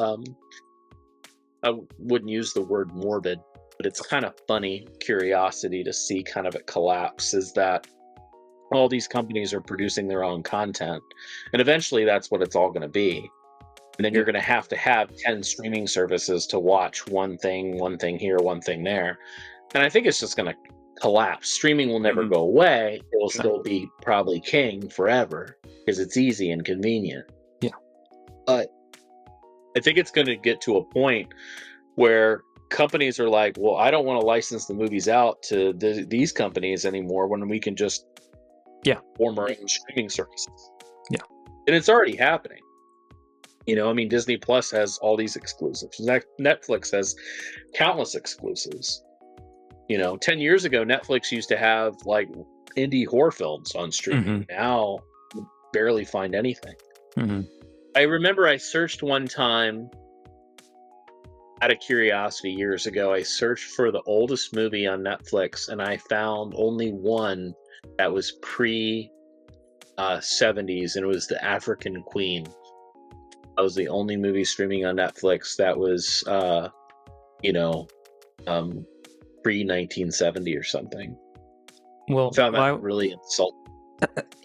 I wouldn't use the word morbid, but it's kind of funny curiosity to see kind of it collapse, is that all these companies are producing their own content, and eventually that's what it's all going to be. And then you're going to have 10 streaming services to watch one thing here, one thing there. And I think it's just going to collapse. Streaming will never go away. It will still be probably king forever, because it's easy and convenient. Yeah. But I think it's going to get to a point where companies are like, well, I don't want to license the movies out to these companies anymore, when we can just form our own streaming services. Yeah. And it's already happening. You know, I mean, Disney Plus has all these exclusives. Netflix has countless exclusives. You know, 10 years ago, Netflix used to have like indie horror films on streaming. Now, you barely find anything. I remember I searched one time, out of curiosity years ago, I searched for the oldest movie on Netflix, and I found only one that was pre 70s, and it was The African Queen. That was the only movie streaming on Netflix that was, pre 1970 or something. Well, I found that really insulting.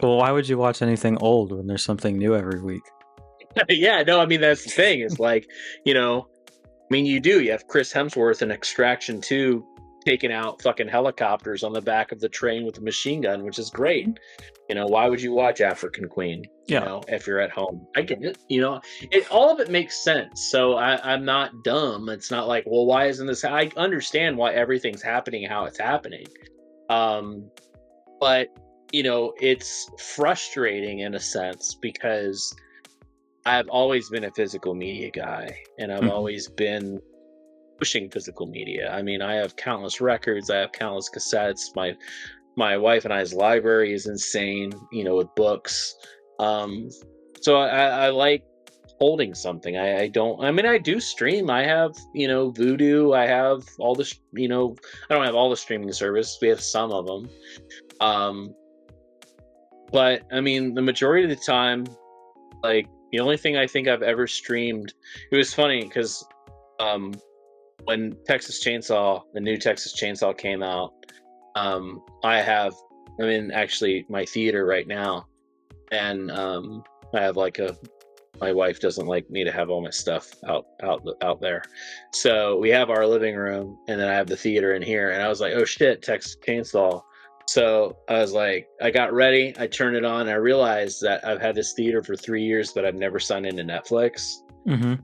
Well, why would you watch anything old when there's something new every week? Yeah, no, I mean, that's the thing. It's like, you know, I mean, you have Chris Hemsworth in Extraction 2 taking out fucking helicopters on the back of the train with a machine gun, which is great. You know, why would you watch African Queen? You know, if you're at home. I get it. You know, all of it makes sense. So I'm not dumb. It's not like, well, why isn't this? I understand why everything's happening how it's happening. But, you know, it's frustrating in a sense because I've always been a physical media guy, and I've always been pushing physical media. I mean, I have countless records, I have countless cassettes. My wife and I's library is insane, you know, with books. So I like holding something. I do stream. I have, you know, Vudu. I have all this, you know, I don't have all the streaming services. We have some of them. But I mean, the majority of the time, like, the only thing I think I've ever streamed, it was funny because when the new Texas Chainsaw came out, I'm in actually my theater right now, and I have like my wife doesn't like me to have all my stuff out there, so we have our living room, and then I have the theater in here, and I was like, oh shit, Texas Chainsaw. So I was like, I got ready, I turned it on, and I realized that I've had this theater for 3 years, but I've never signed into Netflix.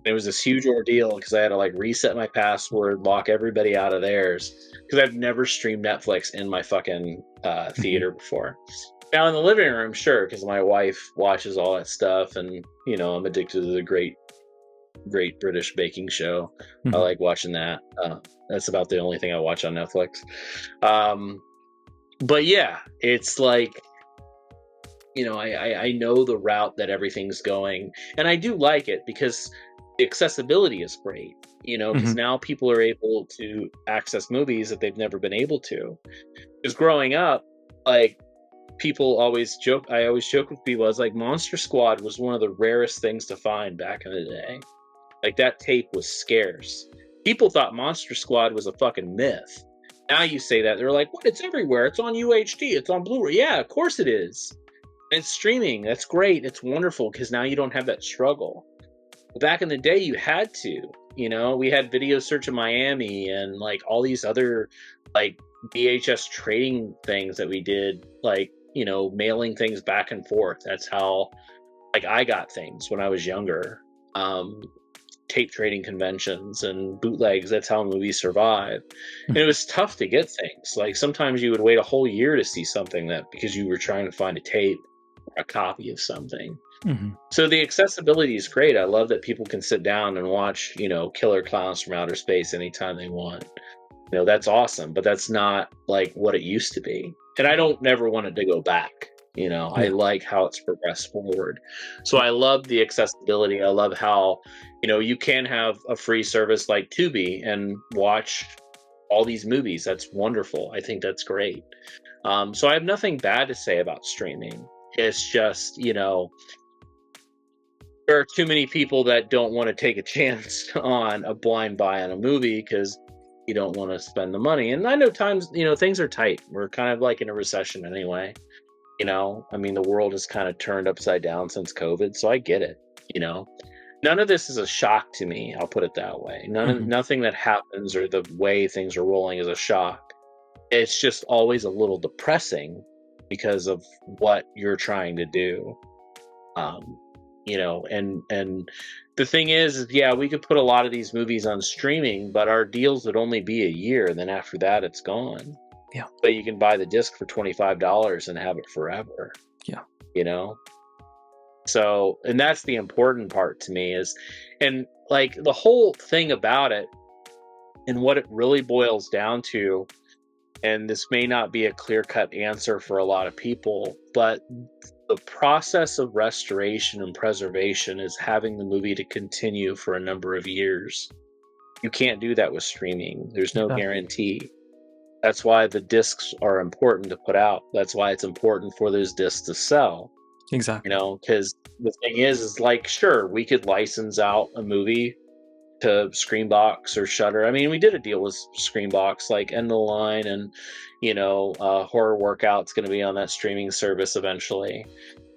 It was this huge ordeal because I had to like reset my password, lock everybody out of theirs, because I've never streamed Netflix in my fucking theater before. Now in the living room, sure, because my wife watches all that stuff, and you know, I'm addicted to the Great British Baking Show. I like watching that. That's about the only thing I watch on Netflix. But yeah, it's like, you know, I know the route that everything's going, and I do like it because the accessibility is great, you know, because now people are able to access movies that they've never been able to. Because growing up, like, people always joke, I always joke with people, I was like, Monster Squad was one of the rarest things to find back in the day. Like, that tape was scarce. People thought Monster Squad was a fucking myth. Now you say that, they're like, what? It's everywhere. It's on UHD. It's on Blu-ray. Yeah, of course it is. And it's streaming. That's great. It's wonderful because now you don't have that struggle. But back in the day, you had to. You know, we had Video Search in Miami and like all these other like VHS trading things that we did, like, you know, mailing things back and forth. That's how, like, I got things when I was younger. Tape trading conventions and bootlegs. That's how movies survive. And it was tough to get things. Like, sometimes you would wait a whole year to see something because you were trying to find a tape or a copy of something. So the accessibility is great. I love that people can sit down and watch, you know, Killer Clowns from Outer Space anytime they want. You know, that's awesome, but that's not like what it used to be. And I don't never want it to go back. You know, I like how it's progressed forward. So I love the accessibility. I love how, you know, you can have a free service like Tubi and watch all these movies. That's wonderful. I think that's great. So I have nothing bad to say about streaming. It's just, you know, there are too many people that don't want to take a chance on a blind buy on a movie because you don't want to spend the money. And I know times, you know, things are tight. We're kind of like in a recession anyway. You know, I mean, the world has kind of turned upside down since COVID, so I get it. You know, none of this is a shock to me. I'll put it that way. Nothing that happens or the way things are rolling is a shock. It's just always a little depressing because of what you're trying to do. You know, and the thing is, yeah, we could put a lot of these movies on streaming, but our deals would only be a year, and then after that, it's gone. Yeah. But you can buy the disc for $25 and have it forever. Yeah. You know? So, and that's the important part to me is, and like the whole thing about it and what it really boils down to, and this may not be a clear-cut answer for a lot of people, but the process of restoration and preservation is having the movie to continue for a number of years. You can't do that with streaming. There's no guarantee. That's why the discs are important to put out. That's why it's important for those discs to sell. Exactly. You know, because the thing is like, sure, we could license out a movie to Screenbox or Shudder. I mean, we did a deal with Screenbox, like End of the Line, and you know, Horror Workout's going to be on that streaming service eventually.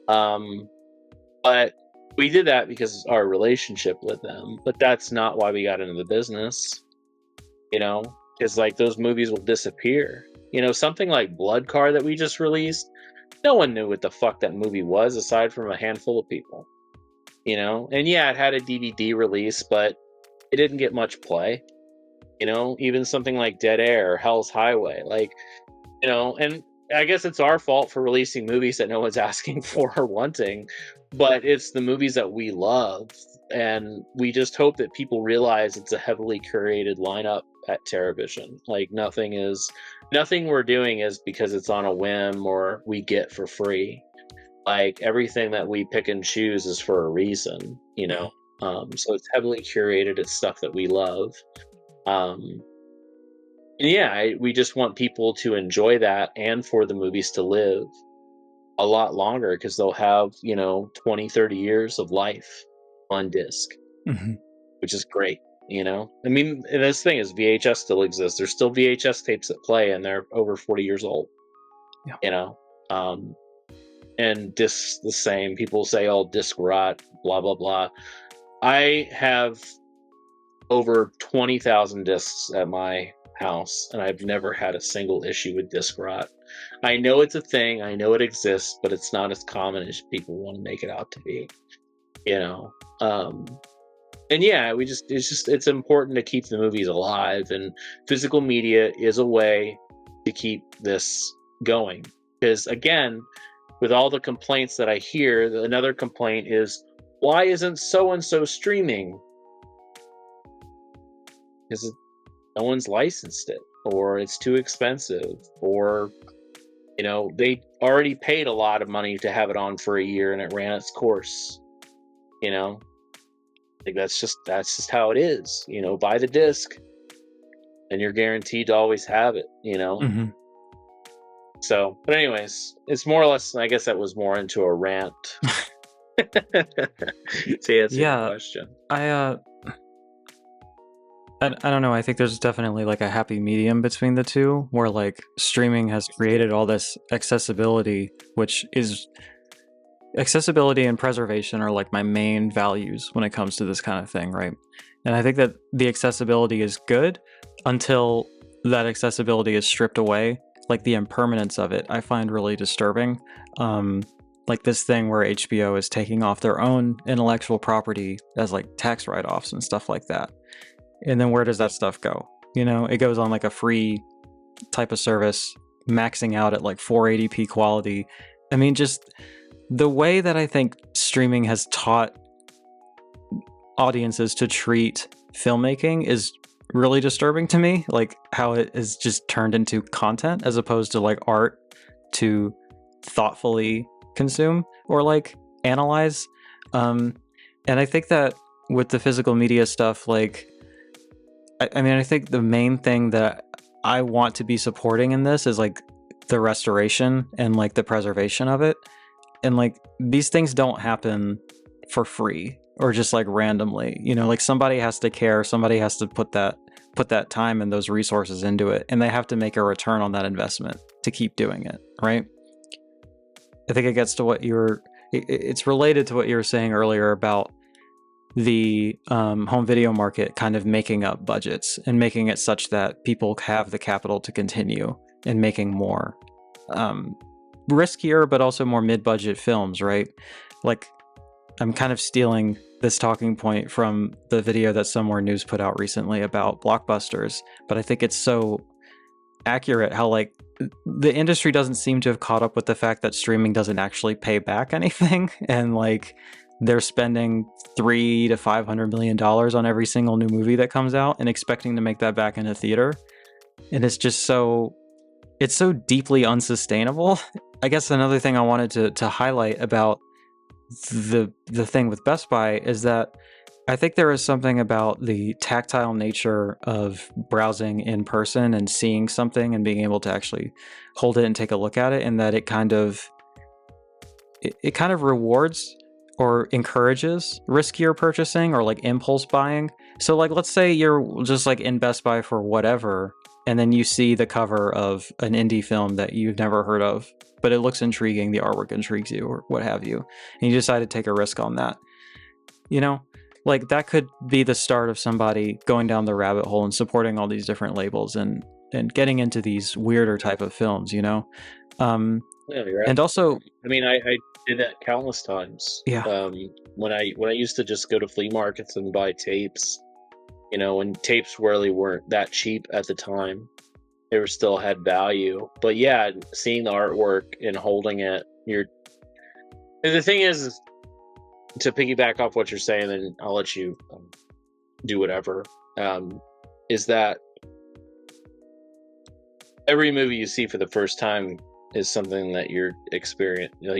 But we did that because of our relationship with them. But that's not why we got into the business. You know, because like those movies will disappear. You know, something like Blood Car that we just released, no one knew what the fuck that movie was aside from a handful of people. You know, and yeah, it had a DVD release, but it didn't get much play. You know, even something like Dead Air or Hell's Highway, like, you know, and I guess it's our fault for releasing movies that no one's asking for or wanting, but it's the movies that we love, and we just hope that people realize it's a heavily curated lineup at TerraVision. Like nothing we're doing is because it's on a whim or we get for free. Like everything that we pick and choose is for a reason, you know. So it's heavily curated. It's stuff that we love. And yeah, we just want people to enjoy that and for the movies to live a lot longer because they'll have, you know, 20, 30 years of life on disc, which is great, you know. I mean, and this thing is VHS still exists. There's still VHS tapes that play and they're over 40 years old, you know. And discs the same. People say, oh, disc rot, blah, blah, blah. I have over 20,000 discs at my house, and I've never had a single issue with disc rot. I know it's a thing, I know it exists, but it's not as common as people want to make it out to be, you know. And yeah, it's important to keep the movies alive, and physical media is a way to keep this going. Because again, with all the complaints that I hear, another complaint is, why isn't so-and-so streaming? Because no one's licensed it, or it's too expensive, or, you know, they already paid a lot of money to have it on for a year and it ran its course. You know, like that's just how it is. You know, buy the disc and you're guaranteed to always have it, you know. So, but anyways, it's more or less, I guess that was more into a rant. To answer your question. I don't know. I think there's definitely like a happy medium between the two, where like streaming has created all this accessibility, which is accessibility and preservation are like my main values when it comes to this kind of thing, right? And I think that the accessibility is good until that accessibility is stripped away. Like the impermanence of it, I find really disturbing. Like this thing where HBO is taking off their own intellectual property as like tax write-offs and stuff like that. And then where does that stuff go? You know, it goes on like a free type of service, maxing out at like 480p quality. I mean, just the way that I think streaming has taught audiences to treat filmmaking is really disturbing to me. Like how it is just turned into content as opposed to like art to thoughtfully consume or like analyze. And I think that with the physical media stuff, like, I mean, I think the main thing that I want to be supporting in this is like the restoration and like the preservation of it. And like these things don't happen for free or just like randomly, you know, like somebody has to care, somebody has to put that time and those resources into it, and they have to make a return on that investment to keep doing it, right? I think it gets to it's related to what you were saying earlier about the home video market kind of making up budgets and making it such that people have the capital to continue and making more riskier but also more mid-budget films, right? Like I'm kind of stealing this talking point from the video that Somewhere News put out recently about blockbusters, but I think it's so accurate how like the industry doesn't seem to have caught up with the fact that streaming doesn't actually pay back anything, and like they're spending $300 to $500 million on every single new movie that comes out and expecting to make that back in a theater, and it's just so deeply unsustainable. I guess another thing I wanted to highlight about the thing with Best Buy is that I think there is something about the tactile nature of browsing in person and seeing something and being able to actually hold it and take a look at it, and that it kind of rewards or encourages riskier purchasing or like impulse buying. So like, let's say you're just like in Best Buy for whatever, and then you see the cover of an indie film that you've never heard of, but it looks intriguing, the artwork intrigues you or what have you, and you decide to take a risk on that. You know, like that could be the start of somebody going down the rabbit hole and supporting all these different labels and getting into these weirder type of films, you know? Yeah, you're right. And also, I mean, I did that countless times. Yeah. When I used to just go to flea markets and buy tapes, you know, and tapes really weren't that cheap at the time. They were still had value. But yeah, seeing the artwork and holding it, and the thing is, to piggyback off what you're saying, and I'll let you do whatever, is that every movie you see for the first time is something that you're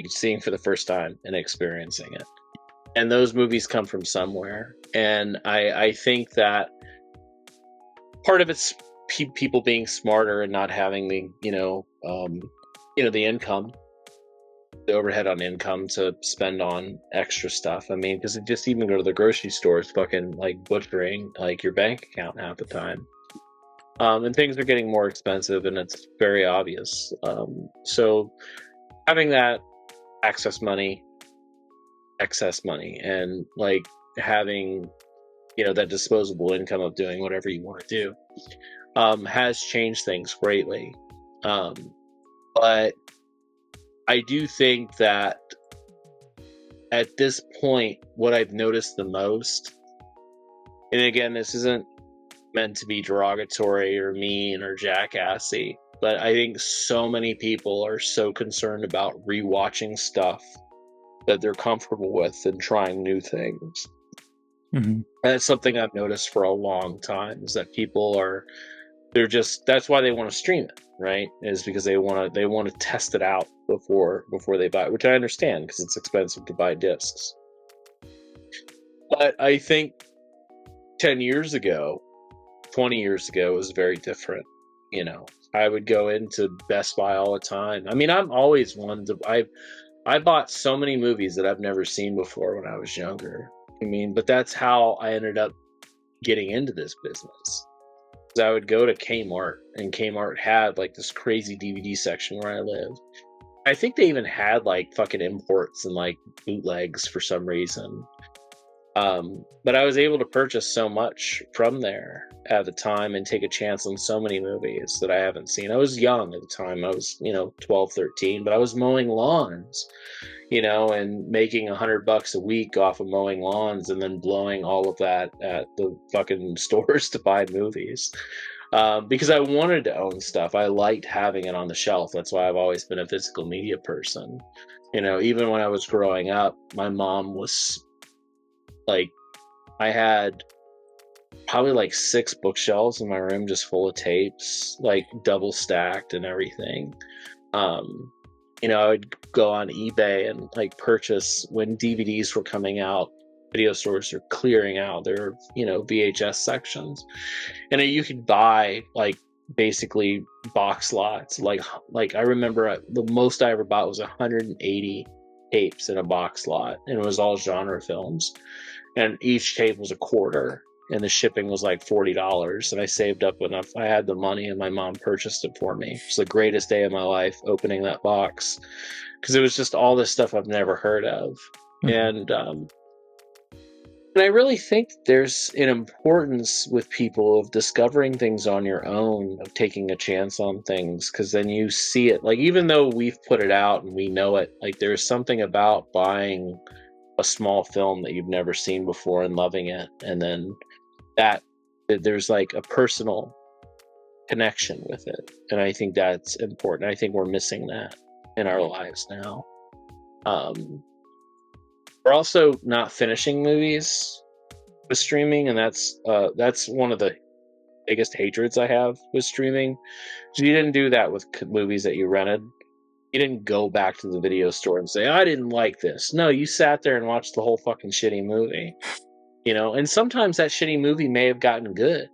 seeing for the first time and experiencing it. And those movies come from somewhere. And I think that part of it's people being smarter and not having the, the income, the overhead on income to spend on extra stuff. I mean, because just even go to the grocery store is fucking like butchering like your bank account half the time. And things are getting more expensive, and it's very obvious. So having that excess money, and like having, that disposable income of doing whatever you want to do, has changed things greatly. But I do think that at this point, what I've noticed the most, and again, this isn't meant to be derogatory or mean or jackassy, but I think so many people are so concerned about rewatching stuff that they're comfortable with and trying new things. Mm-hmm. And that's something I've noticed for a long time, is that people that's why they want to stream it, right? Is because they want to test it out before they buy it, which I understand because it's expensive to buy discs. But I think 10 years ago, 20 years ago was very different. I would go into Best Buy all the time. I mean, I'm always one to, I bought so many movies that I've never seen before when I was younger. I mean, but that's how I ended up getting into this business. I would go to Kmart, and Kmart had like this crazy DVD section where I lived. I think they even had like fucking imports and like bootlegs for some reason. But I was able to purchase so much from there at the time and take a chance on so many movies that I haven't seen. I was young at the time. I was, 12, 13, but I was mowing lawns, and making $100 a week off of mowing lawns, and then blowing all of that at the fucking stores to buy movies. Because I wanted to own stuff. I liked having it on the shelf. That's why I've always been a physical media person. Even when I was growing up, my mom was like, I had probably like 6 bookshelves in my room just full of tapes, like double stacked and everything. I would go on eBay and like purchase when DVDs were coming out. Video stores are clearing out their, VHS sections, and you could buy like basically box lots. Like I remember the most I ever bought was 180 tapes in a box lot, and it was all genre films, and each tape was $0.25, and the shipping was like $40. And I saved up enough. I had the money, and my mom purchased it for me. It was the greatest day of my life opening that box, because it was just all this stuff I've never heard of. Mm-hmm. And I really think there's an importance with people of discovering things on your own, of taking a chance on things, because then you see it. Like, even though we've put it out and we know it, like there's something about buying a small film that you've never seen before and loving it, and then that there's like a personal connection with it. And I think that's important. I think we're missing that in our lives now. We're also not finishing movies with streaming, and that's one of the biggest hatreds I have with streaming. You didn't do that with movies that you rented. You didn't go back to the video store and say, I didn't like this. No, you sat there and watched the whole fucking shitty movie. And sometimes that shitty movie may have gotten good.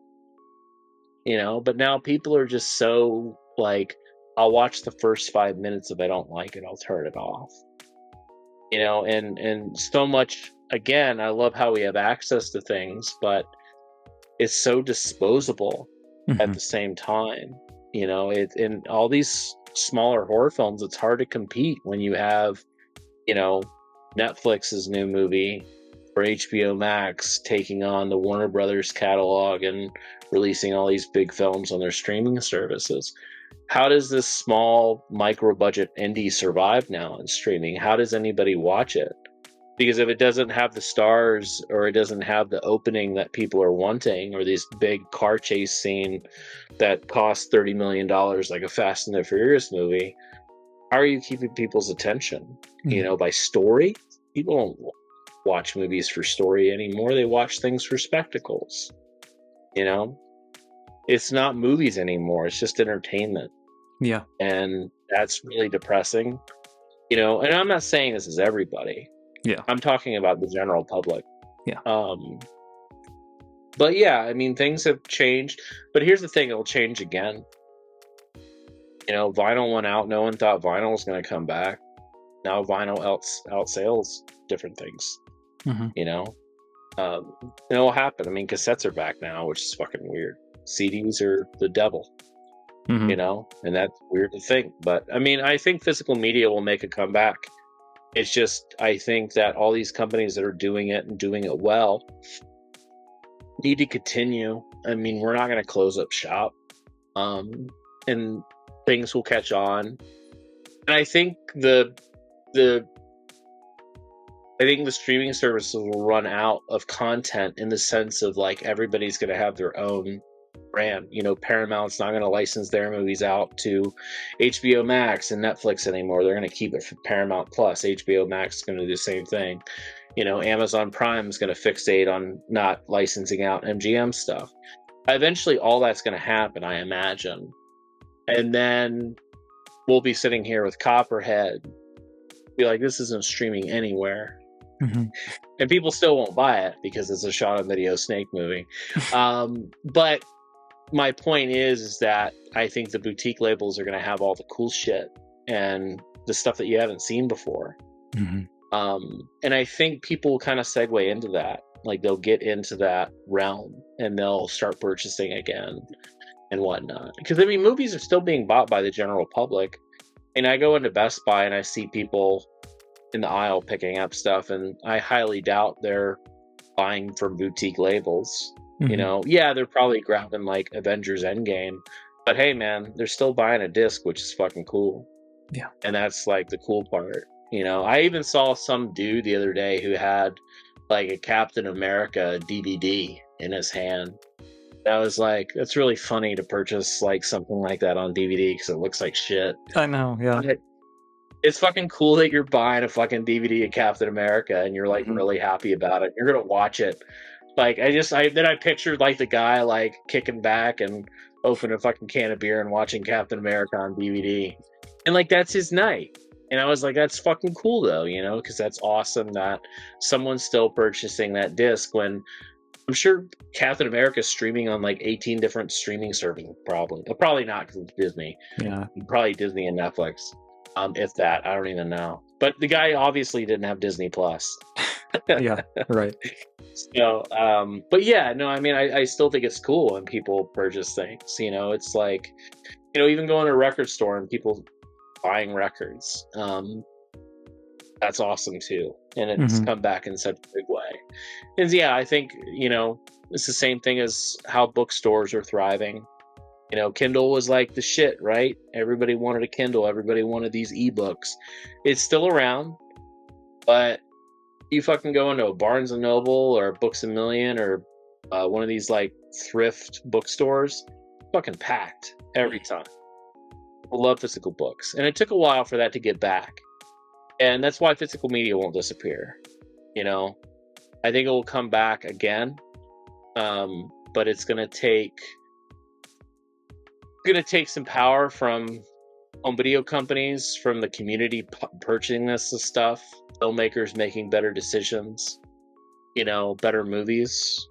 But now people are just so like, I'll watch the first 5 minutes. If I don't like it, I'll turn it off. And so much, again, I love how we have access to things, but it's so disposable at the same time. In all these smaller horror films, it's hard to compete when you have, Netflix's new movie or HBO Max taking on the Warner Brothers catalog and releasing all these big films on their streaming services. How does this small micro budget indie survive now in streaming? How does anybody watch it? Because if it doesn't have the stars, or it doesn't have the opening that people are wanting, or this big car chase scene that costs $30 million like a Fast and the Furious movie, how are you keeping people's attention? By story? People don't watch movies for story anymore. They watch things for spectacles. It's not movies anymore. It's just entertainment. Yeah. And that's really depressing. And I'm not saying this is everybody. Yeah. I'm talking about the general public. Yeah. But yeah, I mean, things have changed. But here's the thing, it'll change again. Vinyl went out. No one thought vinyl was going to come back. Now vinyl outsells different things. And it'll happen. I mean, cassettes are back now, which is fucking weird. CDs are the devil. And that's weird to think. But I mean, I think physical media will make a comeback. It's just, I think that all these companies that are doing it and doing it well need to continue. I mean, we're not going to close up shop, and things will catch on. And I think the streaming services will run out of content, in the sense of like, everybody's going to have their own brand. Paramount's not going to license their movies out to HBO Max and Netflix anymore. They're going to keep it for Paramount Plus. HBO Max is going to do the same thing. Amazon Prime is going to fixate on not licensing out MGM stuff. Eventually, all that's going to happen, I imagine. And then we'll be sitting here with Copperhead, be like, this isn't streaming anywhere. And people still won't buy it because it's a shot-on-video snake movie. But my point is that I think the boutique labels are going to have all the cool shit and the stuff that you haven't seen before. And I think people will kind of segue into that. Like, they'll get into that realm and they'll start purchasing again and whatnot. Because, I mean, movies are still being bought by the general public. And I go into Best Buy and I see people in the aisle picking up stuff, and I highly doubt they're buying from boutique labels. Yeah, they're probably grabbing like Avengers Endgame, but hey man, they're still buying a disc, which is fucking cool. Yeah. And that's like the cool part. I even saw some dude the other day who had like a Captain America DVD in his hand. I was like, that's really funny to purchase like something like that on DVD because it looks like shit. I know, yeah. But it's fucking cool that you're buying a fucking DVD of Captain America and you're like really happy about it. You're gonna watch it. Like, I pictured like the guy like kicking back and opening a fucking can of beer and watching Captain America on DVD, and like that's his night. And I was like, that's fucking cool though, because that's awesome that someone's still purchasing that disc when I'm sure Captain America's streaming on like 18 different streaming services. Probably not, because it's Disney. Yeah, probably Disney and Netflix. If that, I don't even know. But the guy obviously didn't have Disney Plus. Yeah, right. So, but yeah, no, I mean, I still think it's cool when people purchase things. It's like, even going to a record store and people buying records. That's awesome too, and it's come back in such a big way. And yeah, I think it's the same thing as how bookstores are thriving. Kindle was like the shit, right? Everybody wanted a Kindle. Everybody wanted these ebooks. It's still around, but you fucking go into a Barnes & Noble or Books A Million or one of these like thrift bookstores, fucking packed every time. People love physical books, and it took a while for that to get back, and that's why physical media won't disappear. You know, I think it will come back again, but it's gonna take some power from home video companies, from the community purchasing this stuff, filmmakers making better decisions, you know, better movies.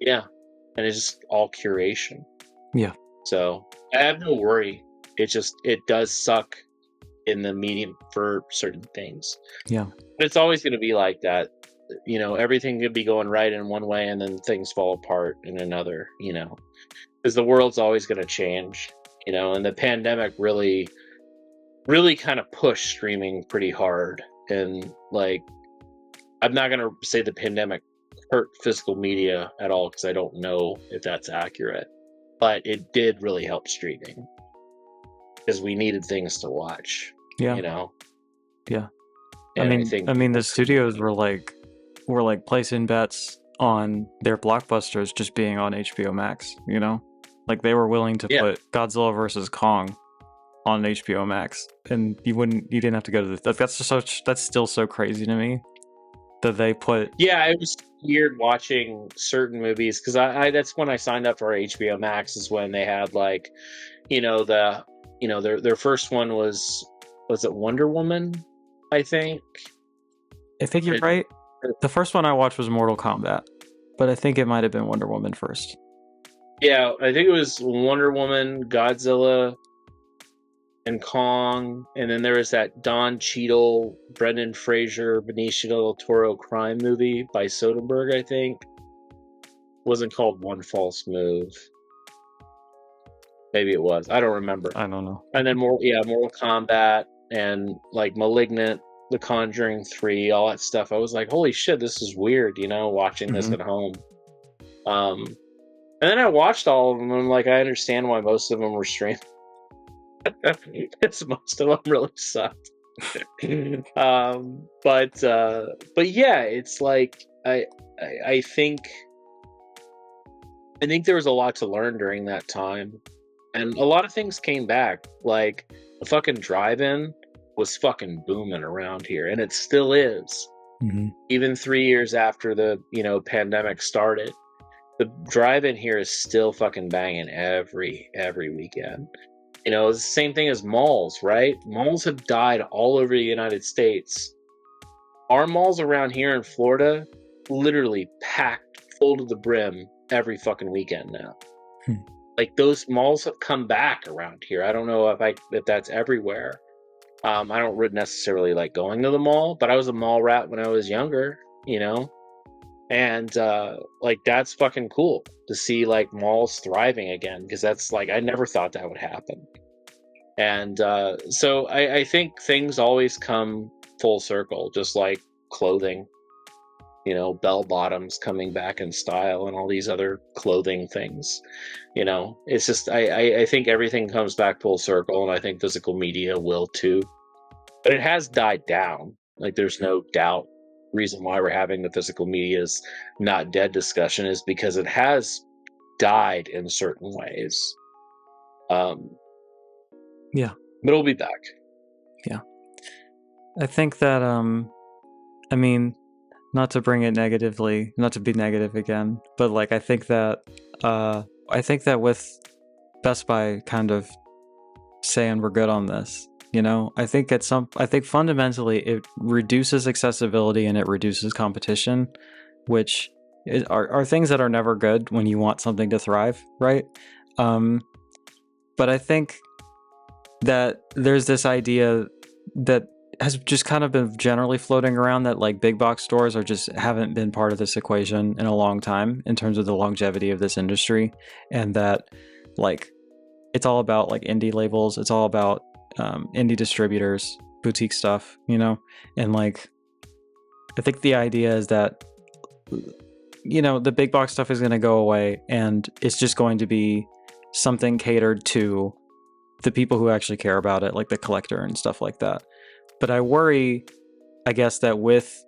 Yeah, and it's just all curation. Yeah. So I have no worry. It does suck in the medium for certain things. Yeah. But it's always going to be like that. You know, everything could be going right in one way and then things fall apart in another, you know, because the world's always going to change, you know, and the pandemic really kind of pushed streaming pretty hard. And like, I'm not going to say the pandemic hurt physical media at all, because I don't know if that's accurate, but it did really help streaming because we needed things to watch. Yeah. You know? Yeah. And I mean, the studios were like placing bets on their blockbusters just being on HBO Max, you know? Like they were willing to put Godzilla versus Kong on HBO Max, and you didn't have to go to the, that's still so crazy to me that they put. Yeah, it was weird watching certain movies, because I that's when I signed up for HBO Max, is when they had like, you know, their first one was it Wonder Woman, I think you're right. The first one I watched was Mortal Kombat, but I think it might have been Wonder Woman first. Yeah, I think it was Wonder Woman, Godzilla, and Kong, and then there was that Don Cheadle, Brendan Fraser, Benicio del Toro crime movie by Soderbergh, I think. Wasn't called One False Move. Maybe it was. I don't remember. I don't know. And then Mortal Kombat and like Malignant, The Conjuring 3, all that stuff. I was like, holy shit, this is weird, you know, watching this at home. And then I watched all of them, and I'm like, I understand why most of them were streamed. Most of them really sucked. But yeah, it's like I think there was a lot to learn during that time, and a lot of things came back. Like the fucking drive-in was fucking booming around here, and it still is. Even 3 years after the pandemic started, the drive-in here is still fucking banging every weekend. You know, it's the same thing as malls, right? Malls have died all over the United States. Our malls around here in Florida, literally packed full to the brim every fucking weekend now. Like those malls have come back around here. I don't know if that's everywhere. I don't necessarily like going to the mall, but I was a mall rat when I was younger, you know? And like that's fucking cool to see like malls thriving again, because that's like I never thought that would happen. And so I think things always come full circle, just like clothing, you know, bell bottoms coming back in style and all these other clothing things. You know, it's just I think everything comes back full circle, and I think physical media will too. But it has died down. Like there's no doubt. Reason why we're having the physical media is not dead discussion is because it has died in certain ways. Yeah, but it'll be back. Yeah, I think that I mean, not to bring it negatively, not to be negative again, but like I think that with Best Buy kind of saying we're good on this. You know, I think fundamentally it reduces accessibility and it reduces competition, which are things that are never good when you want something to thrive, right? But I think that there's this idea that has just kind of been generally floating around that like big box stores haven't been part of this equation in a long time in terms of the longevity of this industry, and that like it's all about like indie labels, it's all about indie distributors, boutique stuff, you know? And like I think the idea is that, you know, the big box stuff is going to go away, and it's just going to be something catered to the people who actually care about it, like the collector and stuff like that. But I worry, I guess, that with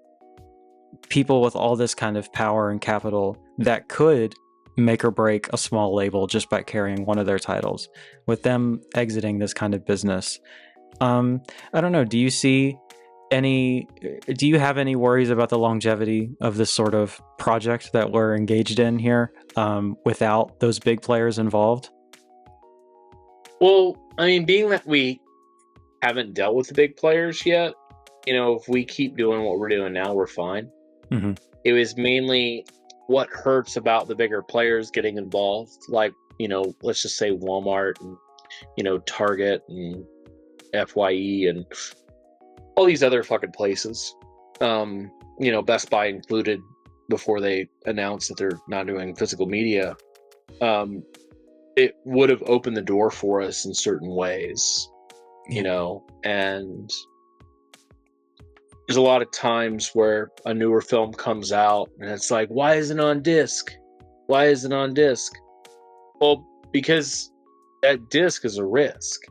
people with all this kind of power and capital that could make or break a small label just by carrying one of their titles. With them exiting this kind of business, I don't know. Do you have any worries about the longevity of this sort of project that we're engaged in here without those big players involved? Well, I mean, being that we haven't dealt with the big players yet, if we keep doing what we're doing now, we're fine. Mm-hmm. It was mainly what hurts about the bigger players getting involved, like, let's just say Walmart and, Target and FYE and all these other fucking places. Best Buy included, before they announced that they're not doing physical media. It would have opened the door for us in certain ways, and there's a lot of times where a newer film comes out and it's like, why isn't it on disc? Why isn't it on disc? Well, because that disc is a risk.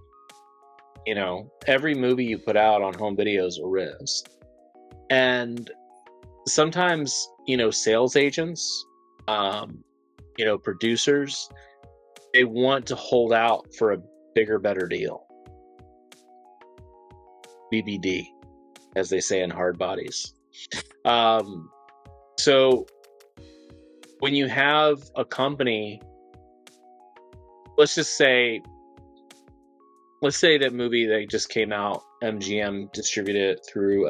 Every movie you put out on home video is a risk. And sometimes, sales agents, producers, they want to hold out for a bigger, better deal. BBD, as they say in Hard Bodies. So when you have a company, let's say that movie that just came out, MGM distributed it through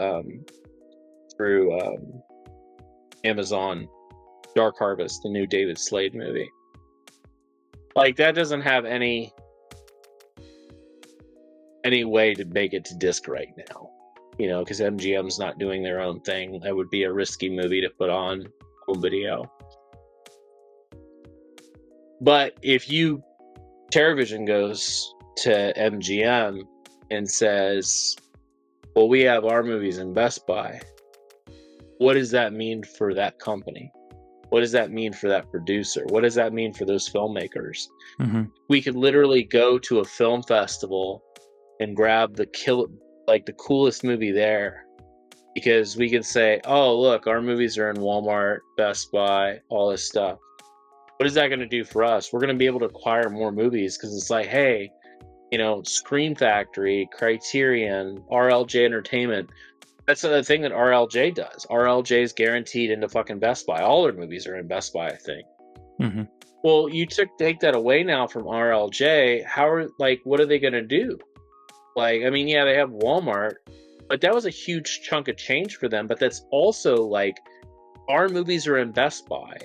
Amazon, Dark Harvest, the new David Slade movie. Like, that doesn't have any way to make it to disc right now, because MGM's not doing their own thing. That would be a risky movie to put on home video. But if TerraVision goes to MGM and says, well, we have our movies in Best Buy, what does that mean for that company? What does that mean for that producer? What does that mean for those filmmakers? Mm-hmm. We could literally go to a film festival and grab the coolest movie there, because we can say, oh, look, our movies are in Walmart, Best Buy, all this stuff. What is that going to do for us? We're going to be able to acquire more movies, because it's like, hey, Screen Factory, Criterion, RLJ Entertainment. That's the thing that RLJ does. RLJ is guaranteed into fucking Best Buy. All their movies are in Best Buy, I think. Mm-hmm. Well, you take that away now from RLJ. What are they going to do? They have Walmart, but that was a huge chunk of change for them. But that's also our movies are in Best Buy.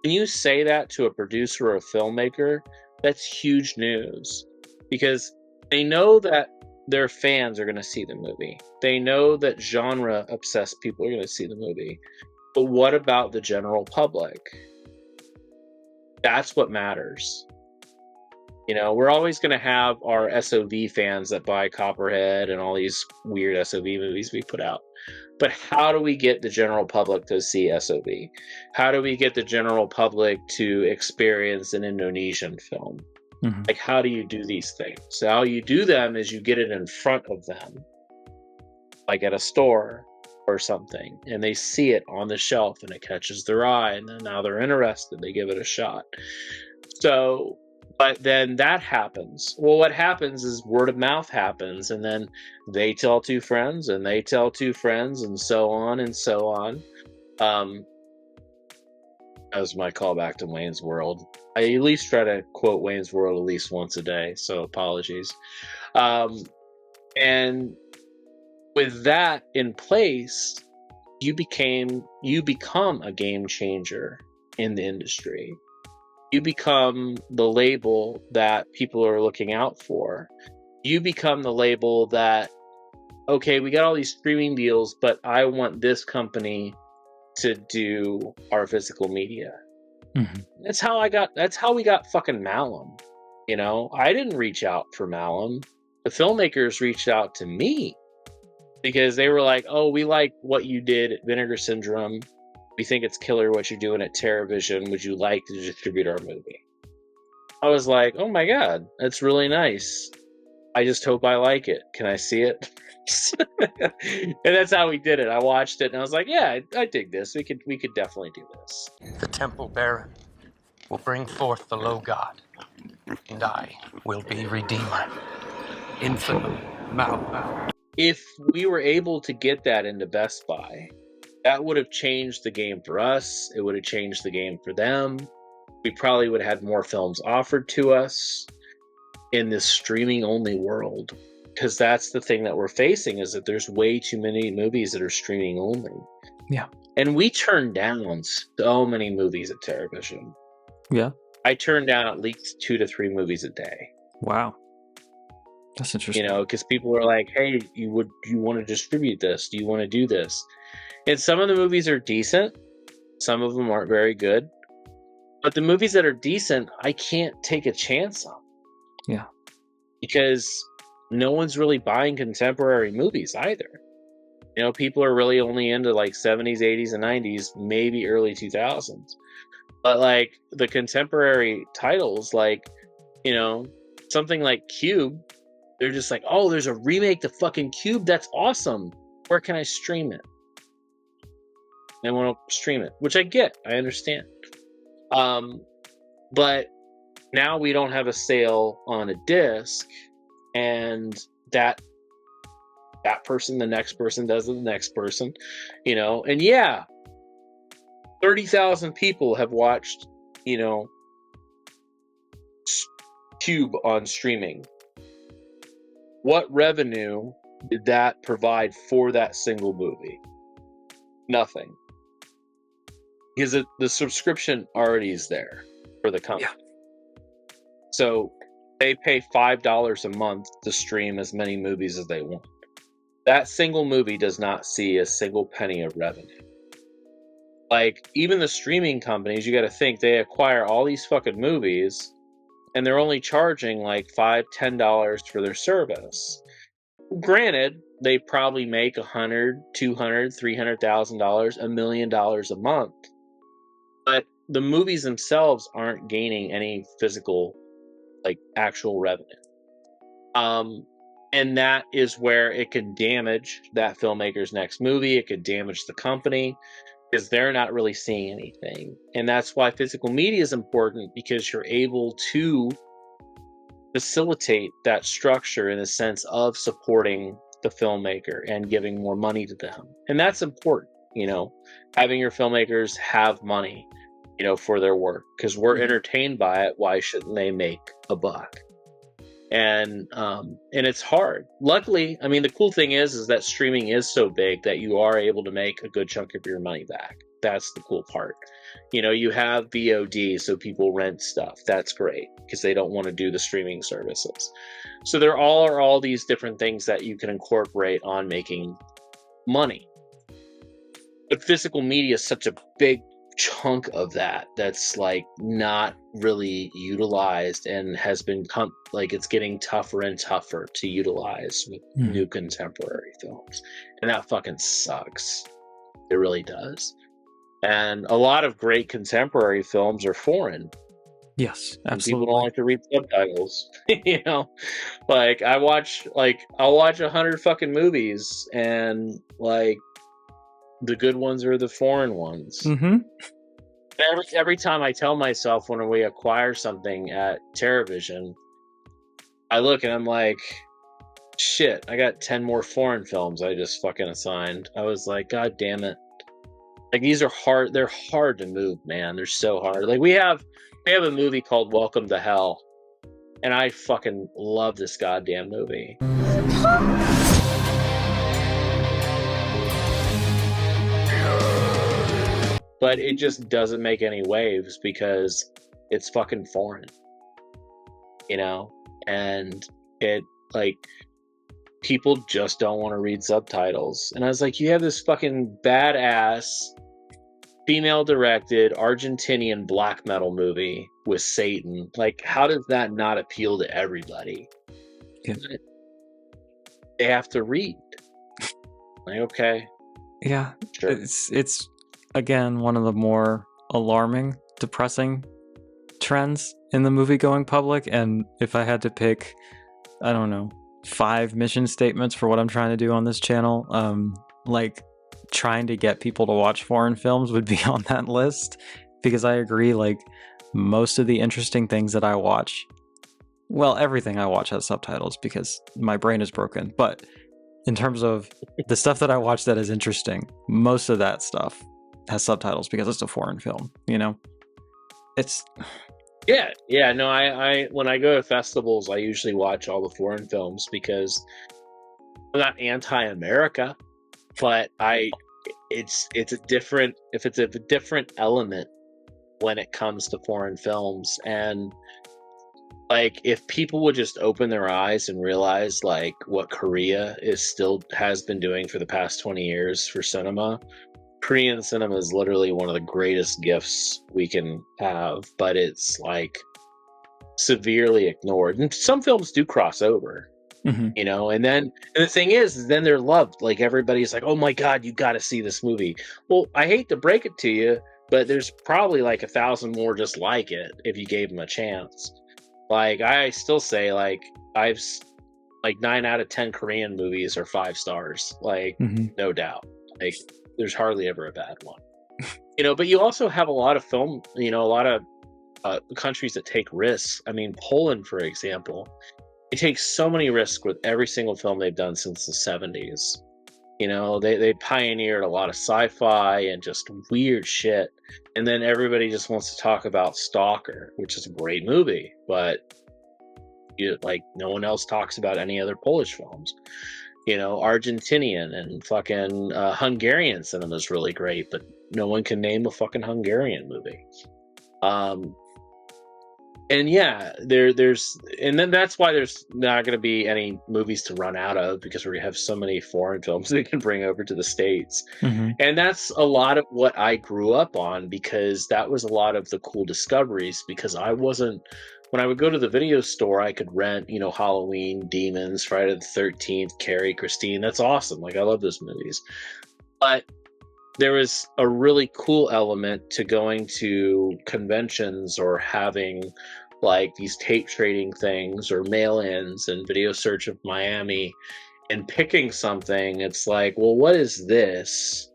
Can you say that to a producer or a filmmaker? That's huge news, because they know that their fans are going to see the movie. They know that genre-obsessed people are going to see the movie. But what about the general public? That's what matters. We're always going to have our SOV fans that buy Copperhead and all these weird SOV movies we put out. But how do we get the general public to see SOV? How do we get the general public to experience an Indonesian film? Mm-hmm. How do you do these things? So how you do them is you get it in front of them, like at a store or something, and they see it on the shelf and it catches their eye, and then now they're interested. They give it a shot. So, but then that happens. Well, what happens is word of mouth happens, and then they tell two friends, and they tell two friends, and so on and so on. That was my callback to Wayne's World. I at least try to quote Wayne's World at least once a day, so apologies. And with that in place, you become a game changer in the industry. You become the label that people are looking out for. You become the label that, okay, we got all these streaming deals, but I want this company to do our physical media. Mm-hmm. That's how we got fucking Malum. I didn't reach out for Malum. The filmmakers reached out to me because they were like, oh, we like what you did at Vinegar Syndrome. We think it's killer what you're doing at TerraVision. Would you like to distribute our movie? I was like, oh my God, that's really nice. I just hope I like it. Can I see it? And that's how we did it. I watched it and I was like, yeah, I dig this. We could definitely do this. The Temple Baron. will bring forth the low God, and I will be Redeemer. Infinite Mal. If we were able to get that into Best Buy, that would have changed the game for us. It would have changed the game for them. We probably would have had more films offered to us in this streaming only world. Because that's the thing that we're facing, is that there's way too many movies that are streaming only. Yeah. And we turn down so many movies at Television. Yeah. I turn down at least 2 to 3 movies a day. Wow. That's interesting. You know, because people are like, hey, you want to distribute this? Do you want to do this? And some of the movies are decent. Some of them aren't very good. But the movies that are decent, I can't take a chance on. Yeah. Because no one's really buying contemporary movies either. You know, people are really only into like 70s, 80s, and 90s, maybe early 2000s. But like the contemporary titles, like, you know, something like Cube, they're just like, oh, there's a remake to fucking Cube. That's awesome. Where can I stream it? They want to stream it, which I get. I understand. But now we don't have a sale on a disc, and that person, the next person does it, the next person, you know, and yeah, 30,000 people have watched, you know, Cube on streaming. What revenue did that provide for that single movie? Nothing. Because the subscription already is there for the company. Yeah. So they pay $5 a month to stream as many movies as they want. That single movie does not see a single penny of revenue. Like, even the streaming companies, you got to think, they acquire all these fucking movies, and they're only charging like $5, $10 for their service. Granted, they probably make $100,000, $200,000, $300,000, $1 million a month. But the movies themselves aren't gaining any physical, like, actual revenue. And that is where it could damage that filmmaker's next movie. It could damage the company because they're not really seeing anything. And that's why physical media is important, because you're able to facilitate that structure in the sense of supporting the filmmaker and giving more money to them. And that's important, you know, having your filmmakers have money, you know, for their work, because we're entertained by it. Why shouldn't they make a buck? And it's hard. Luckily, I mean, the cool thing is that streaming is so big that you are able to make a good chunk of your money back. That's the cool part. You know, you have VOD, so people rent stuff. That's great, because they don't want to do the streaming services. So there are all these different things that you can incorporate on making money. But physical media is such a big chunk of that's like not really utilized, and has been like, it's getting tougher and tougher to utilize with new contemporary films, and that fucking sucks. It really does. And a lot of great contemporary films are foreign. Yes, absolutely. And people don't like to read subtitles. You know, like I'll watch 100 fucking movies, and like the good ones are the foreign ones. Mm-hmm. Every time I tell myself when we acquire something at Terravision, I look and I'm like, shit, I got 10 more foreign films I just fucking assigned. I was like, God damn it. Like, these are hard. They're hard to move, man. They're so hard. Like, we have a movie called Welcome to Hell, and I fucking love this goddamn movie. But it just doesn't make any waves because it's fucking foreign, you know? And it, like, people just don't want to read subtitles. And I was like, you have this fucking badass, female-directed, Argentinian black metal movie with Satan. Like, how does that not appeal to everybody? Yeah. They have to read. Like, okay. Yeah. Sure. It's again, one of the more alarming, depressing trends in the movie going public. And if I had to pick, I don't know, 5 mission statements for what I'm trying to do on this channel, like trying to get people to watch foreign films would be on that list, because I agree, like most of the interesting things that I watch, well, everything I watch has subtitles because my brain is broken. But in terms of the stuff that I watch that is interesting, most of that stuff has subtitles because it's a foreign film, you know? It's... Yeah, no, I when I go to festivals, I usually watch all the foreign films because I'm not anti-America, but it's a different element when it comes to foreign films. And like, if people would just open their eyes and realize like what Korea has been doing for the past 20 years for cinema. Korean cinema is literally one of the greatest gifts we can have, but it's like severely ignored. And some films do cross over, you know, and the thing is then they're loved. Like, everybody's like, oh my God, you got to see this movie. Well, I hate to break it to you, but there's probably like 1,000 more just like it if you gave them a chance. Like, I still say, like, 9 out of 10 Korean movies are 5 stars, like, no doubt. Like, there's hardly ever a bad one, you know. But you also have a lot of film, you know, a lot of countries that take risks. I mean, Poland, for example, they take so many risks with every single film they've done since the 70s. You know, they pioneered a lot of sci-fi and just weird shit. And then everybody just wants to talk about Stalker, which is a great movie, but no one else talks about any other Polish films. You know, Argentinian and fucking Hungarian cinema is really great, but no one can name a fucking Hungarian movie. And yeah, and then that's why there's not going to be any movies to run out of, because we have so many foreign films we can bring over to the States. And that's a lot of what I grew up on, because that was a lot of the cool discoveries, because when I would go to the video store, I could rent, you know, Halloween, Demons, Friday the 13th, Carrie, Christine. That's awesome. Like, I love those movies. But there was a really cool element to going to conventions or having like these tape trading things or mail-ins and Video Search of Miami and picking something. It's like, well, what is this?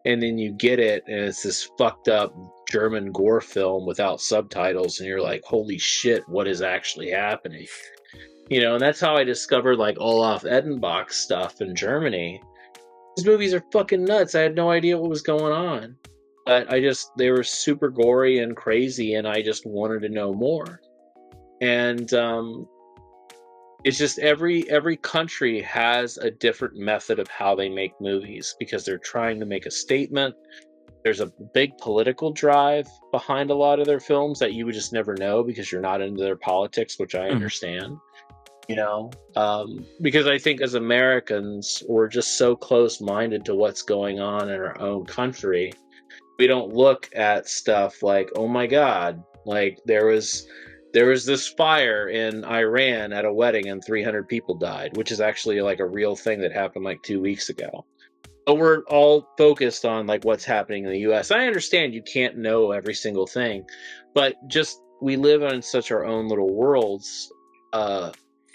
And then you get it, and it's this fucked up German gore film without subtitles, and you're like, holy shit, what is actually happening? You know, and that's how I discovered like Olaf Edenbach stuff in Germany. These movies are fucking nuts. I had no idea what was going on, but they were super gory and crazy, and I just wanted to know more. And it's just every country has a different method of how they make movies, because they're trying to make a statement. There's a big political drive behind a lot of their films that you would just never know because you're not into their politics, which I understand. You know, because I think as Americans, we're just so close-minded to what's going on in our own country. We don't look at stuff like, oh my God, like there was this fire in Iran at a wedding and 300 people died, which is actually like a real thing that happened like 2 weeks ago. But we're all focused on like what's happening in the US. I understand you can't know every single thing, but just we live in such our own little worlds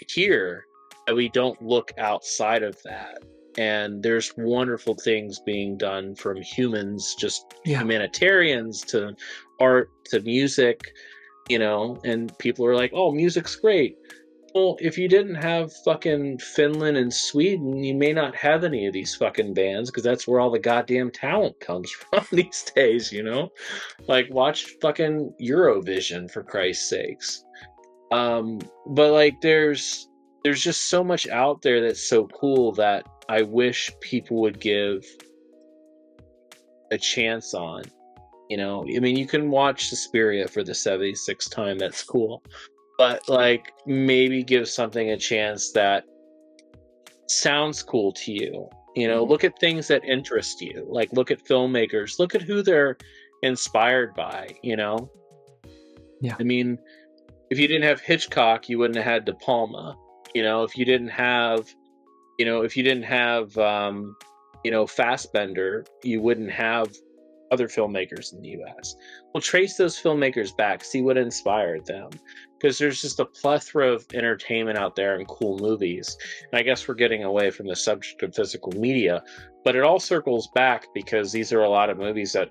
here that we don't look outside of that. And there's wonderful things being done from humans, just humanitarians, to art, to music, you know, and people are like, oh, music's great. Well, if you didn't have fucking Finland and Sweden, you may not have any of these fucking bands, because that's where all the goddamn talent comes from these days, you know? Like, watch fucking Eurovision, for Christ's sakes. But like, there's just so much out there that's so cool that I wish people would give a chance on. You know, I mean, you can watch Suspiria for the 76th time. That's cool. But like, maybe give something a chance that sounds cool to you. You know, look at things that interest you. Like, look at filmmakers. Look at who they're inspired by, you know? Yeah. I mean, if you didn't have Hitchcock, you wouldn't have had De Palma. You know, if you didn't have, Fassbender, you wouldn't have other filmmakers in the US. Well, trace those filmmakers back, see what inspired them. Because there's just a plethora of entertainment out there and cool movies. And I guess we're getting away from the subject of physical media, but it all circles back, because these are a lot of movies that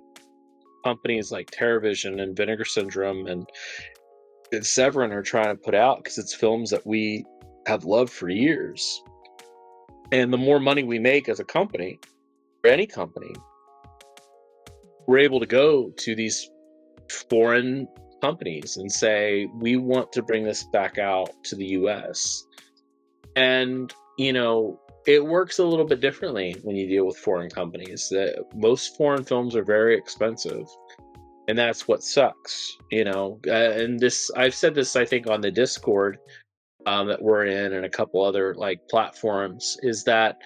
companies like TerraVision and Vinegar Syndrome and Severin are trying to put out, because it's films that we have loved for years. And the more money we make as a company, or any company, we're able to go to these foreign companies and say, we want to bring this back out to the US. And, you know, it works a little bit differently when you deal with foreign companies. Most foreign films are very expensive, and that's what sucks, you know. And this, I've said this, I think, on the Discord that we're in, and a couple other like platforms, is that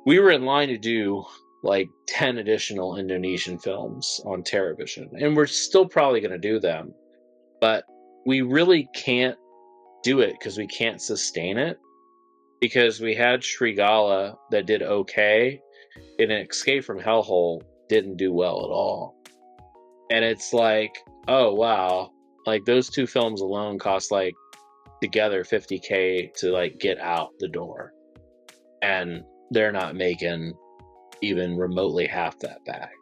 we were in line to do like 10 additional Indonesian films on TerraVision, and we're still probably going to do them, but we really can't do it because we can't sustain it, because we had Srigala that did okay, and Escape from Hellhole didn't do well at all. And it's like, oh wow, like those two films alone cost like together $50K to like get out the door, and they're not making even remotely half that back.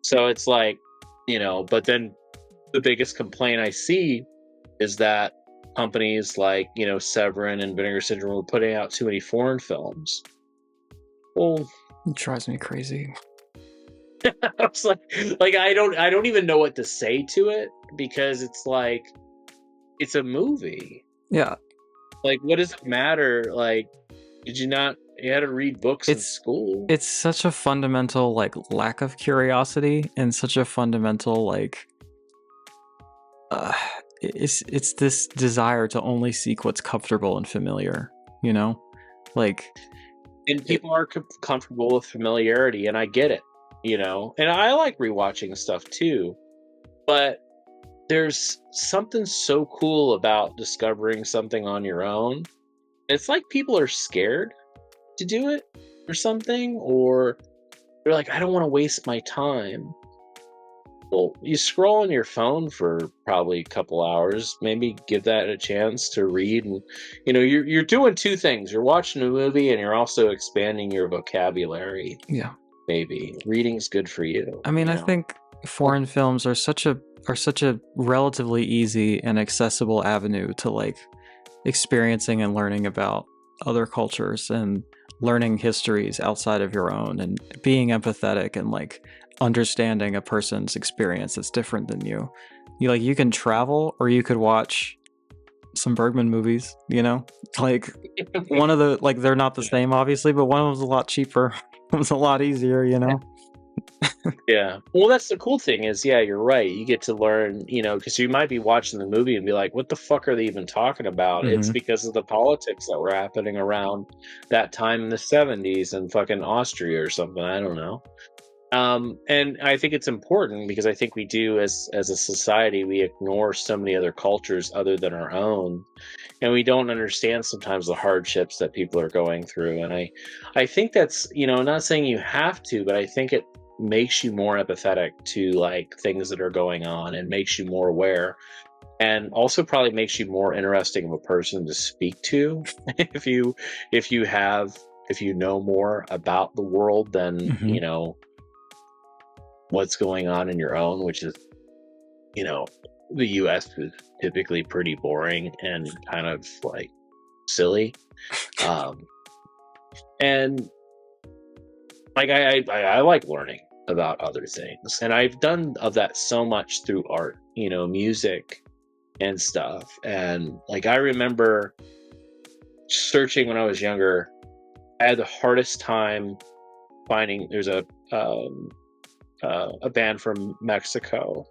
So it's like, you know, but then the biggest complaint I see is that companies like, you know, Severin and Vinegar Syndrome were putting out too many foreign films. Well, It drives me crazy. I was like I don't even know what to say to it, because it's like, it's a movie. Yeah. Like, what does it matter? Like, did you not? You had to read books in school. It's such a fundamental like lack of curiosity, and such a fundamental like it's this desire to only seek what's comfortable and familiar, you know? Like, And people are comfortable with familiarity, and I get it, you know? And I like rewatching stuff too, but there's something so cool about discovering something on your own. It's like people are scared to do it or something, or they're like, I don't want to waste my time. Well, you scroll on your phone for probably a couple hours, maybe give that a chance to read, and you know, you're doing two things. You're watching a movie, and you're also expanding your vocabulary. yeah. Maybe reading's good for you. I mean, you I know? think foreign films are such a relatively easy and accessible avenue to like experiencing and learning about other cultures and learning histories outside of your own, and being empathetic and like understanding a person's experience that's different than you. You can travel, or you could watch some Bergman movies, you know? Like, one of the, like, they're not the same obviously, but one of them's a lot cheaper. It was a lot easier, you know? Yeah. Well, that's the cool thing is, yeah, you're right. You get to learn, you know, because you might be watching the movie and be like, what the fuck are they even talking about? It's because of the politics that were happening around that time in the 70s in fucking Austria or something. I don't know. And I think it's important, because I think we do, as a society, we ignore so many other cultures other than our own, and we don't understand sometimes the hardships that people are going through. And I think that's, you know, not saying you have to, but I think it makes you more empathetic to like things that are going on, and makes you more aware, and also probably makes you more interesting of a person to speak to if you know more about the world than you know what's going on in your own, which is, you know, the US is typically pretty boring and kind of like silly. And like I like learning about other things, and I've done of that so much through art, you know, music and stuff. And like, I remember searching when I was younger. I had the hardest time finding, there's a band from Mexico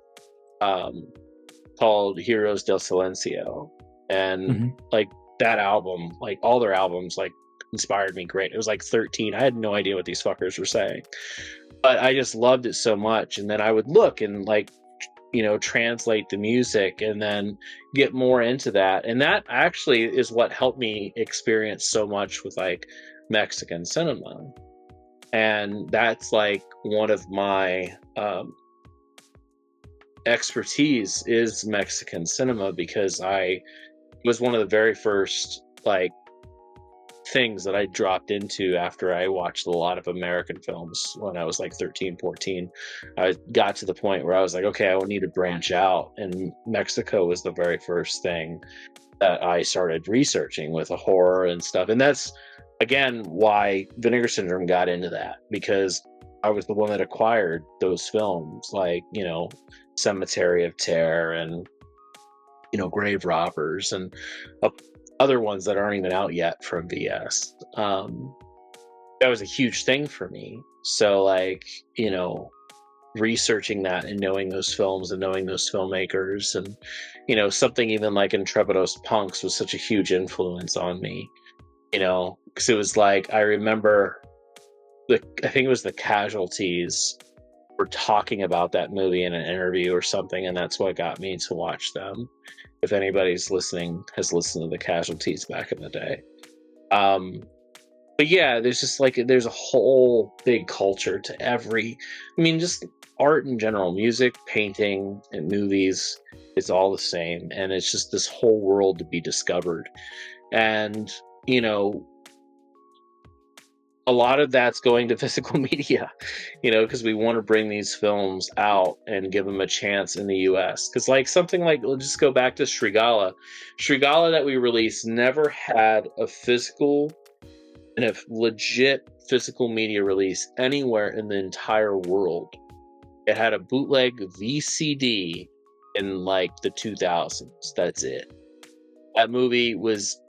called Heroes del Silencio, and like that album, like all their albums, like inspired me great. It was like 13. I had no idea what these fuckers were saying, but I just loved it so much. And then I would look and like, you know, translate the music and then get more into that. And that actually is what helped me experience so much with like Mexican cinema. And that's like one of my expertise is Mexican cinema, because I was one of the very first like things that I dropped into after I watched a lot of American films when I was like 13, 14. I got to the point where I was like, okay, I will need to branch out. And Mexico was the very first thing that I started researching with a horror and stuff. And that's, again, why Vinegar Syndrome got into that, because I was the one that acquired those films, like, you know, Cemetery of Terror and, you know, Grave Robbers and other ones that aren't even out yet from VS. That was a huge thing for me. So, like, you know, researching that and knowing those films and knowing those filmmakers, and, you know, something even like Intrepidos Punks was such a huge influence on me, you know, because it was like, I remember I think it was the Casualties were talking about that movie in an interview or something, and that's what got me to watch them. If anybody's listening has listened to the Casualties back in the day. But yeah, there's just like, there's a whole big culture to every, I mean, just art in general, music, painting, and movies, it's all the same. And it's just this whole world to be discovered. And, you know, a lot of that's going to physical media, you know, because we want to bring these films out and give them a chance in the US. Because, like, something like, we'll just go back to Shrigala. Shrigala that we released never had a physical and a legit physical media release anywhere in the entire world. It had a bootleg VCD in like the 2000s. That's it. That movie was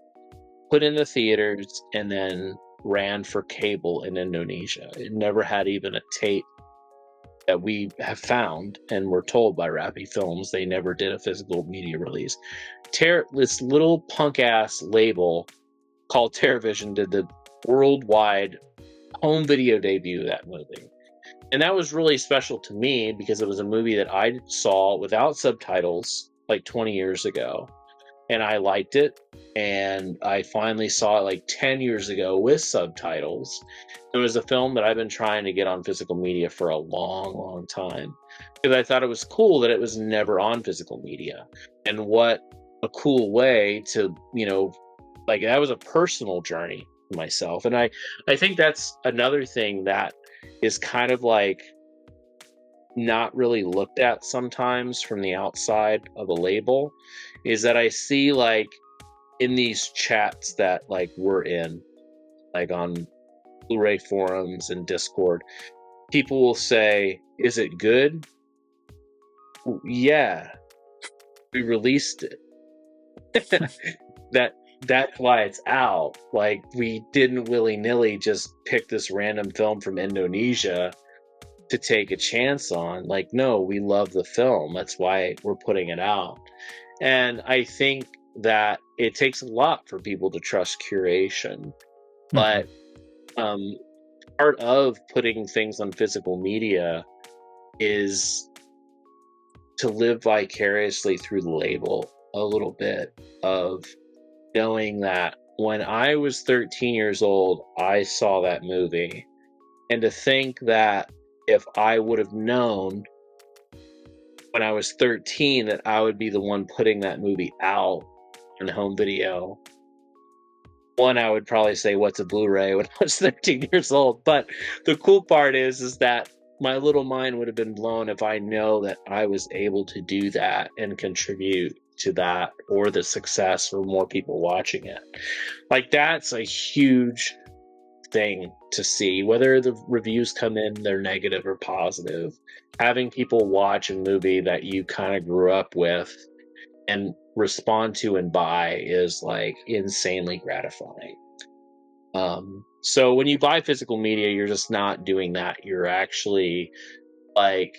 put in the theaters and then ran for cable in Indonesia. It never had even a tape that we have found, and we're told by Rappy Films they never did a physical media release. This little punk ass label called TerraVision did the worldwide home video debut of that movie. And that was really special to me because it was a movie that I saw without subtitles like 20 years ago. And I liked it. And I finally saw it like 10 years ago with subtitles. It was a film that I've been trying to get on physical media for a long, long time. Because I thought it was cool that it was never on physical media. And what a cool way to, you know, like, that was a personal journey for myself. And I think that's another thing that is kind of like not really looked at sometimes from the outside of a label, is that I see, like, in these chats that like we're in, like on Blu-ray forums and Discord, people will say, is it good? Yeah, we released it. That's why it's out. Like, we didn't willy-nilly just pick this random film from Indonesia to take a chance on. Like, no, we love the film. That's why we're putting it out. And I think that it takes a lot for people to trust curation. But part of putting things on physical media is to live vicariously through the label a little bit, of knowing that when I was 13 years old, I saw that movie. And to think that if I would have known when I was 13 that I would be the one putting that movie out on home video, one, I would probably say, what's a Blu-ray, when I was 13 years old. But the cool part is that my little mind would have been blown if I know that I was able to do that and contribute to that, or the success, or more people watching it. Like, that's a huge thing to see, whether the reviews come in, they're negative or positive. Having people watch a movie that you kind of grew up with and respond to and buy is like insanely gratifying. So when you buy physical media, you're just not doing that. You're actually like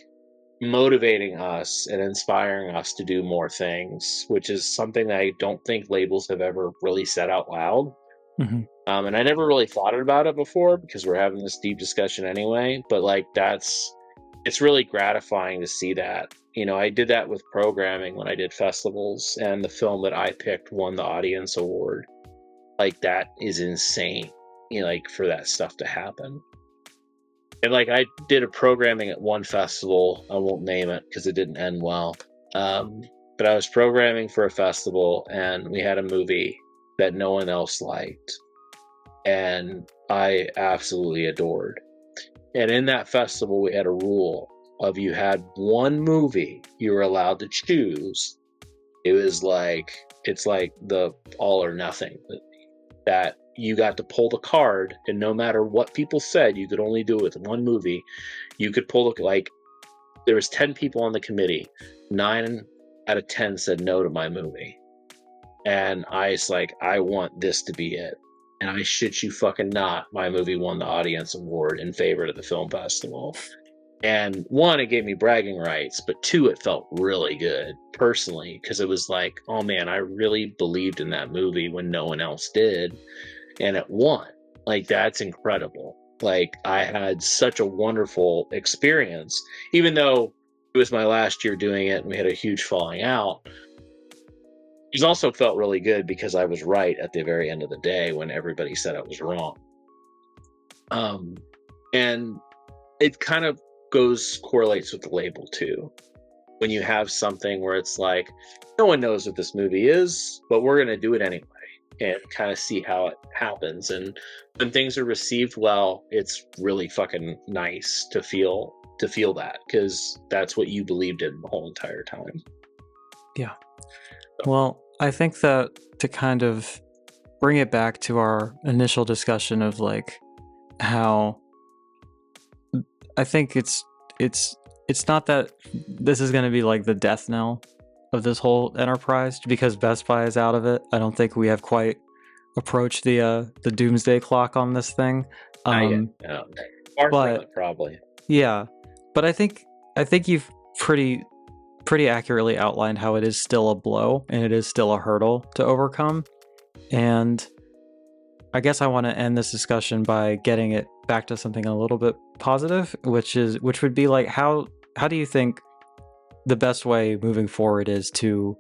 motivating us and inspiring us to do more things, which is something that I don't think labels have ever really said out loud. And I never really thought about it before, because we're having this deep discussion anyway. But like, it's really gratifying to see that. You know, I did that with programming when I did festivals, and the film that I picked won the audience award. Like, that is insane, you know, like, for that stuff to happen. And like, I did a programming at one festival, I won't name it because it didn't end well. But I was programming for a festival, and we had a movie that no one else liked. and I absolutely adored. And in that festival, we had a rule of you had one movie you were allowed to choose. It was like, it's like the all or nothing, that you got to pull the card, and no matter what people said, you could only do it with one movie. You could pull the, like, there was 10 people on the committee, 9 out of 10 said no to my movie. And I was like, I want this to be it. And I shit you fucking not, my movie won the audience award in favor of the film festival. And 1, it gave me bragging rights, but 2, it felt really good personally, because it was like, oh man, I really believed in that movie when no one else did, and it won. Like, that's incredible. Like, I had such a wonderful experience, even though it was my last year doing it and we had a huge falling out. It also felt really good because I was right at the very end of the day when everybody said I was wrong. And it kind of correlates with the label too. When you have something where it's like, no one knows what this movie is, but we're going to do it anyway and kind of see how it happens. And when things are received well, it's really fucking nice to feel that, because that's what you believed in the whole entire time. Yeah. Well, I think that to kind of bring it back to our initial discussion of like how I think it's not that this is going to be like the death knell of this whole enterprise because Best Buy is out of it. I don't think we have quite approached the doomsday clock on this thing. Far from it, probably. Yeah, but I think you've pretty accurately outlined how it is still a blow and it is still a hurdle to overcome. And I guess I want to end this discussion by getting it back to something a little bit positive, which would be like, how do you think the best way moving forward is to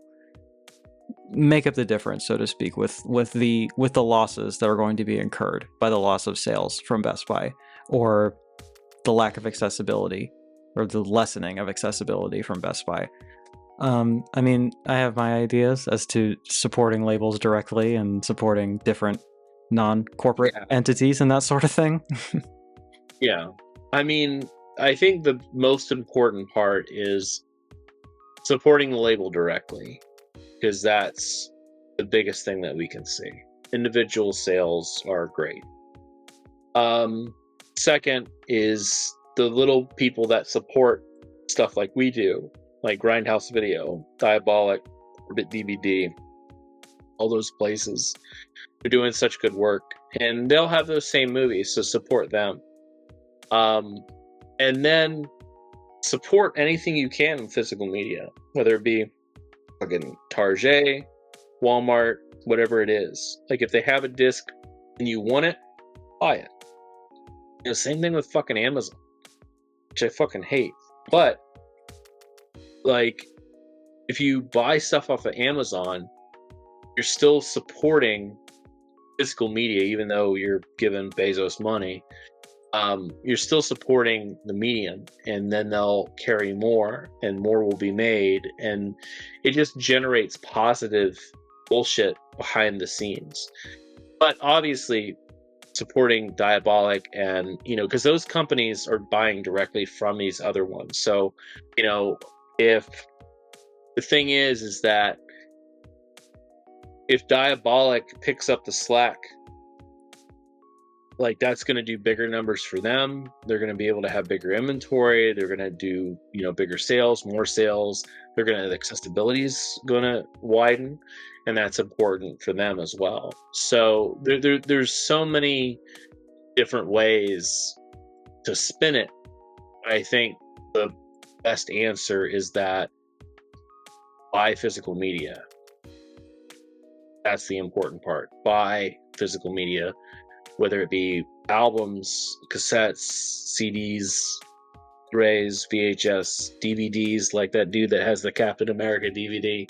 make up the difference, so to speak, with the losses that are going to be incurred by the loss of sales from Best Buy, or the lack of accessibility, or the lessening of accessibility from Best Buy? I mean, I have my ideas as to supporting labels directly and supporting different non-corporate entities and that sort of thing. Yeah. I mean, I think the most important part is supporting the label directly, because that's the biggest thing that we can see. Individual sales are great. Second is the little people that support stuff like we do, like Grindhouse Video, Diabolic, Orbit DVD, all those places. They're doing such good work, and they'll have those same movies, so support them. And then support anything you can in physical media, whether it be fucking Target, Walmart, whatever it is. Like, if they have a disc and you want it, buy it. You know, same thing with fucking Amazon, which I fucking hate. But, like, if you buy stuff off of Amazon, you're still supporting physical media, even though you're giving Bezos money. You're still supporting the medium, and then they'll carry more, and more will be made, and it just generates positive bullshit behind the scenes. But obviously, supporting Diabolic, and because those companies are buying directly from these other ones. So, if the thing is that if Diabolic picks up the slack, like, that's going to do bigger numbers for them. They're going to be able to have bigger inventory. They're going to do, bigger sales, more sales. The accessibility is going to widen, and that's important for them as well. So there's so many different ways to spin it. I think the best answer is that buy physical media. That's the important part. Buy physical media, whether it be albums, cassettes, CDs, Blu-rays, VHS, DVDs, like that dude that has the Captain America DVD.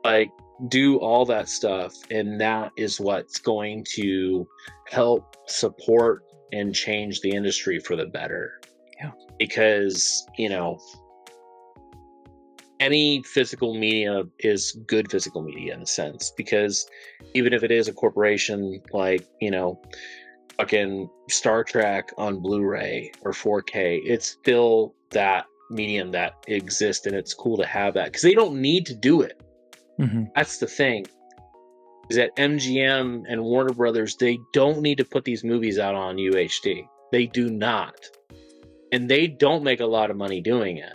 Like, do all that stuff, and that is what's going to help support and change the industry for the better. Yeah. Because, any physical media is good physical media in a sense, because even if it is a corporation, like, fucking Star Trek on Blu-ray or 4K. It's still that medium that exists, and it's cool to have that because they don't need to do it. That's the thing. Is that MGM and Warner Brothers, they don't need to put these movies out on UHD. They do not. And they don't make a lot of money doing it.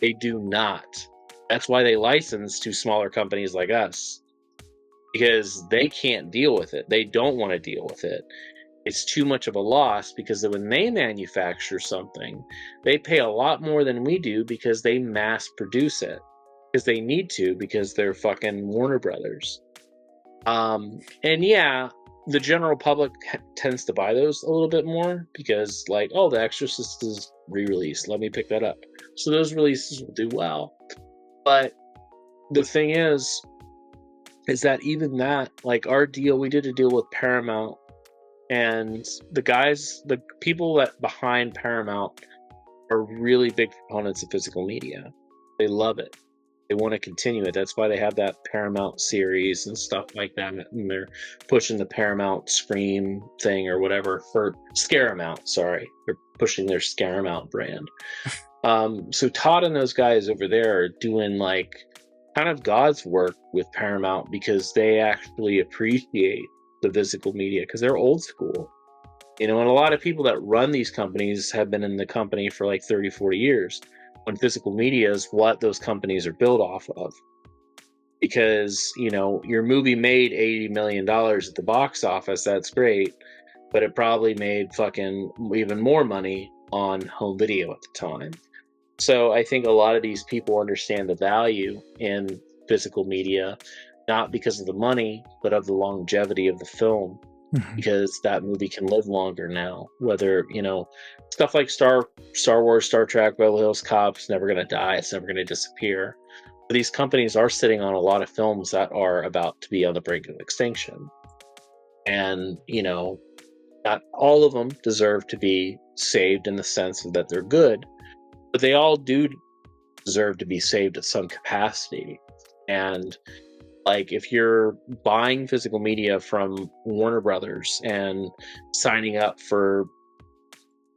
They do not. That's why they license to smaller companies like us. Because they can't deal with it. They don't want to deal with it. It's too much of a loss because when they manufacture something, they pay a lot more than we do because they mass produce it. Because they need to, because they're fucking Warner Brothers. And yeah, the general public tends to buy those a little bit more because, like, oh, The Exorcist is re-released. Let me pick that up. So those releases will do well. But the thing is that even that, like our deal, we did a deal with Paramount, and the people that behind Paramount are really big proponents of physical media. They love it. They want to continue it. That's why they have that Paramount series and stuff like that. And they're pushing the Paramount Scream thing or whatever for Scaramount. Sorry. They're pushing their Scaramount brand. So Todd and those guys over there are doing like kind of God's work with Paramount because they actually appreciate the physical media because they're old school. You know, and a lot of people that run these companies have been in the company for like 30, 40 years. When physical media is what those companies are built off of. Because, you know, your movie made $80 million at the box office, that's great, but it probably made fucking even more money on home video at the time. So I think a lot of these people understand the value in physical media, not because of the money, but of the longevity of the film. Because that movie can live longer now. Whether, you know, stuff like Star Wars, Star Trek, Beverly Hills Cop is never going to die. It's never going to disappear. But these companies are sitting on a lot of films that are about to be on the brink of extinction. And, you know, not all of them deserve to be saved in the sense that they're good, but they all do deserve to be saved at some capacity. And like if you're buying physical media from Warner Brothers and signing up for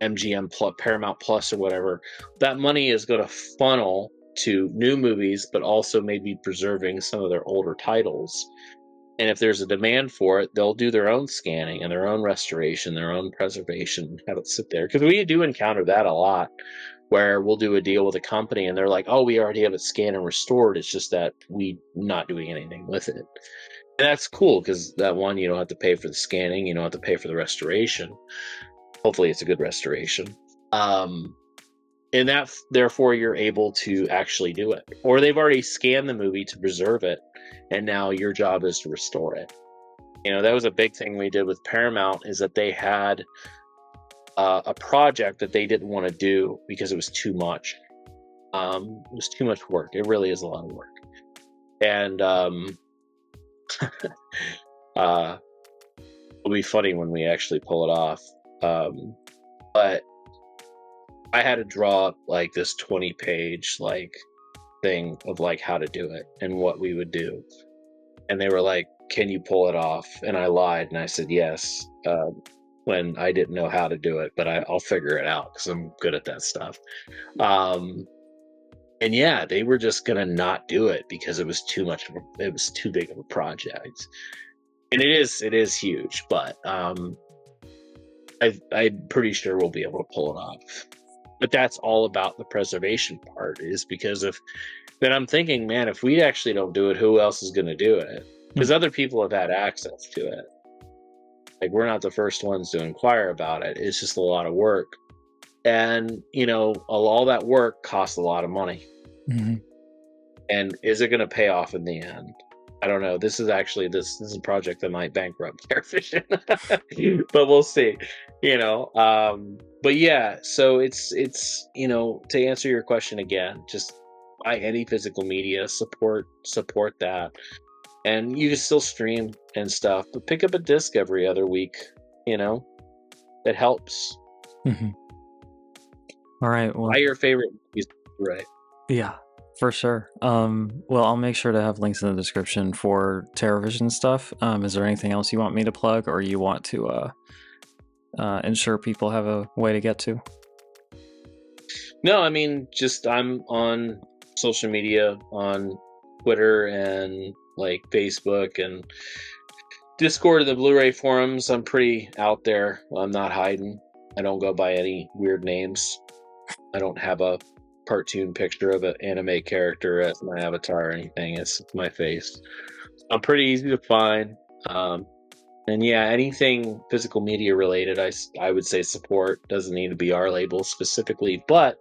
MGM Plus, Paramount Plus or whatever, that money is going to funnel to new movies, but also maybe preserving some of their older titles. And if there's a demand for it, they'll do their own scanning and their own restoration, their own preservation, have it sit there. Because we do encounter that a lot, where we'll do a deal with a company and they're like, oh, we already have it scanned and restored. It's just that we're not doing anything with it. And that's cool because that one, you don't have to pay for the scanning. You don't have to pay for the restoration. Hopefully it's a good restoration. And that, therefore, you're able to actually do it. Or they've already scanned the movie to preserve it, and now your job is to restore it. You know, that was a big thing we did with Paramount, is that they had a project that they didn't want to do because it was too much. It was too much work. It really is a lot of work. And it'll be funny when we actually pull it off. But I had to draw up like this 20-page like thing of like how to do it and what we would do. And they were like, can you pull it off? And I lied and I said yes, when I didn't know how to do it, but I'll figure it out because I'm good at that stuff. And yeah, they were just gonna not do it because it was too much it was too big of a project. And it is huge, but I'm pretty sure we'll be able to pull it off. But that's all about the preservation part, is because then I'm thinking, man, if we actually don't do it, who else is going to do it? Because other people have had access to it. Like, we're not the first ones to inquire about it. It's just a lot of work. And, you know, all that work costs a lot of money. Mm-hmm. And is it going to pay off in the end? I don't know. This is a project that might bankrupt Airvision, but we'll see. You know, but yeah. So it's you know, to answer your question again, just buy any physical media, support that, and you can still stream and stuff. But pick up a disc every other week. You know, it helps. Mm-hmm. All right. Well, buy your favorite movies, right? Yeah. For sure. Well, I'll make sure to have links in the description for TerraVision stuff. Is there anything else you want me to plug, or you want to ensure people have a way to get to? No, I mean, just I'm on social media, on Twitter and like Facebook and Discord and the Blu-ray forums. I'm pretty out there. I'm not hiding. I don't go by any weird names. I don't have a cartoon picture of an anime character as my avatar or anything. It's my face. I'm pretty easy to find. And yeah, anything physical media related, I would say support. Doesn't need to be our label specifically, but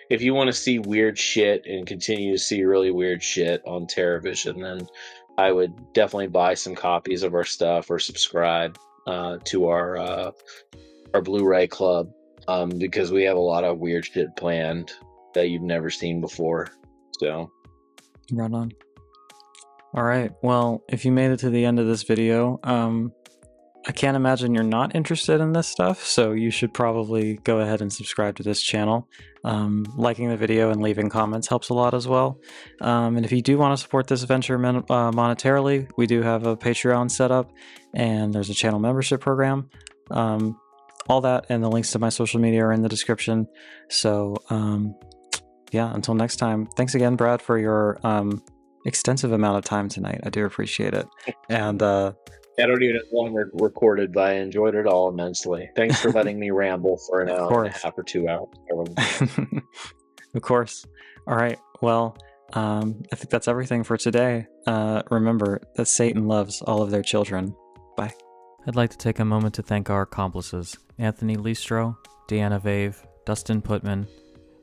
if you want to see weird shit and continue to see really weird shit on television, then I would definitely buy some copies of our stuff or subscribe to our Blu-ray club, because we have a lot of weird shit planned that you've never seen before. So, Right on. All right. Well, if you made it to the end of this video, I can't imagine you're not interested in this stuff, so you should probably go ahead and subscribe to this channel. Liking the video and leaving comments helps a lot as well. And if you do want to support this venture monetarily, we do have a Patreon set up, and there's a channel membership program. All that and the links to my social media are in the description. So, yeah, until next time, thanks again, Brad, for your extensive amount of time tonight. I do appreciate it. And I don't even have long recorded, but I enjoyed it all immensely. Thanks for letting me ramble for an hour and a half or 2 hours. Of course. All right. Well, I think that's everything for today. Remember that Satan loves all of their children. Bye. I'd like to take a moment to thank our accomplices, Anthony Listro, Deanna Vave, Dustin Putman,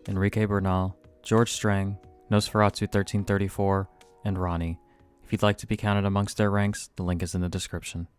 Enrique Bernal, George Strang, Nosferatu1334, and Ronnie. If you'd like to be counted amongst their ranks, the link is in the description.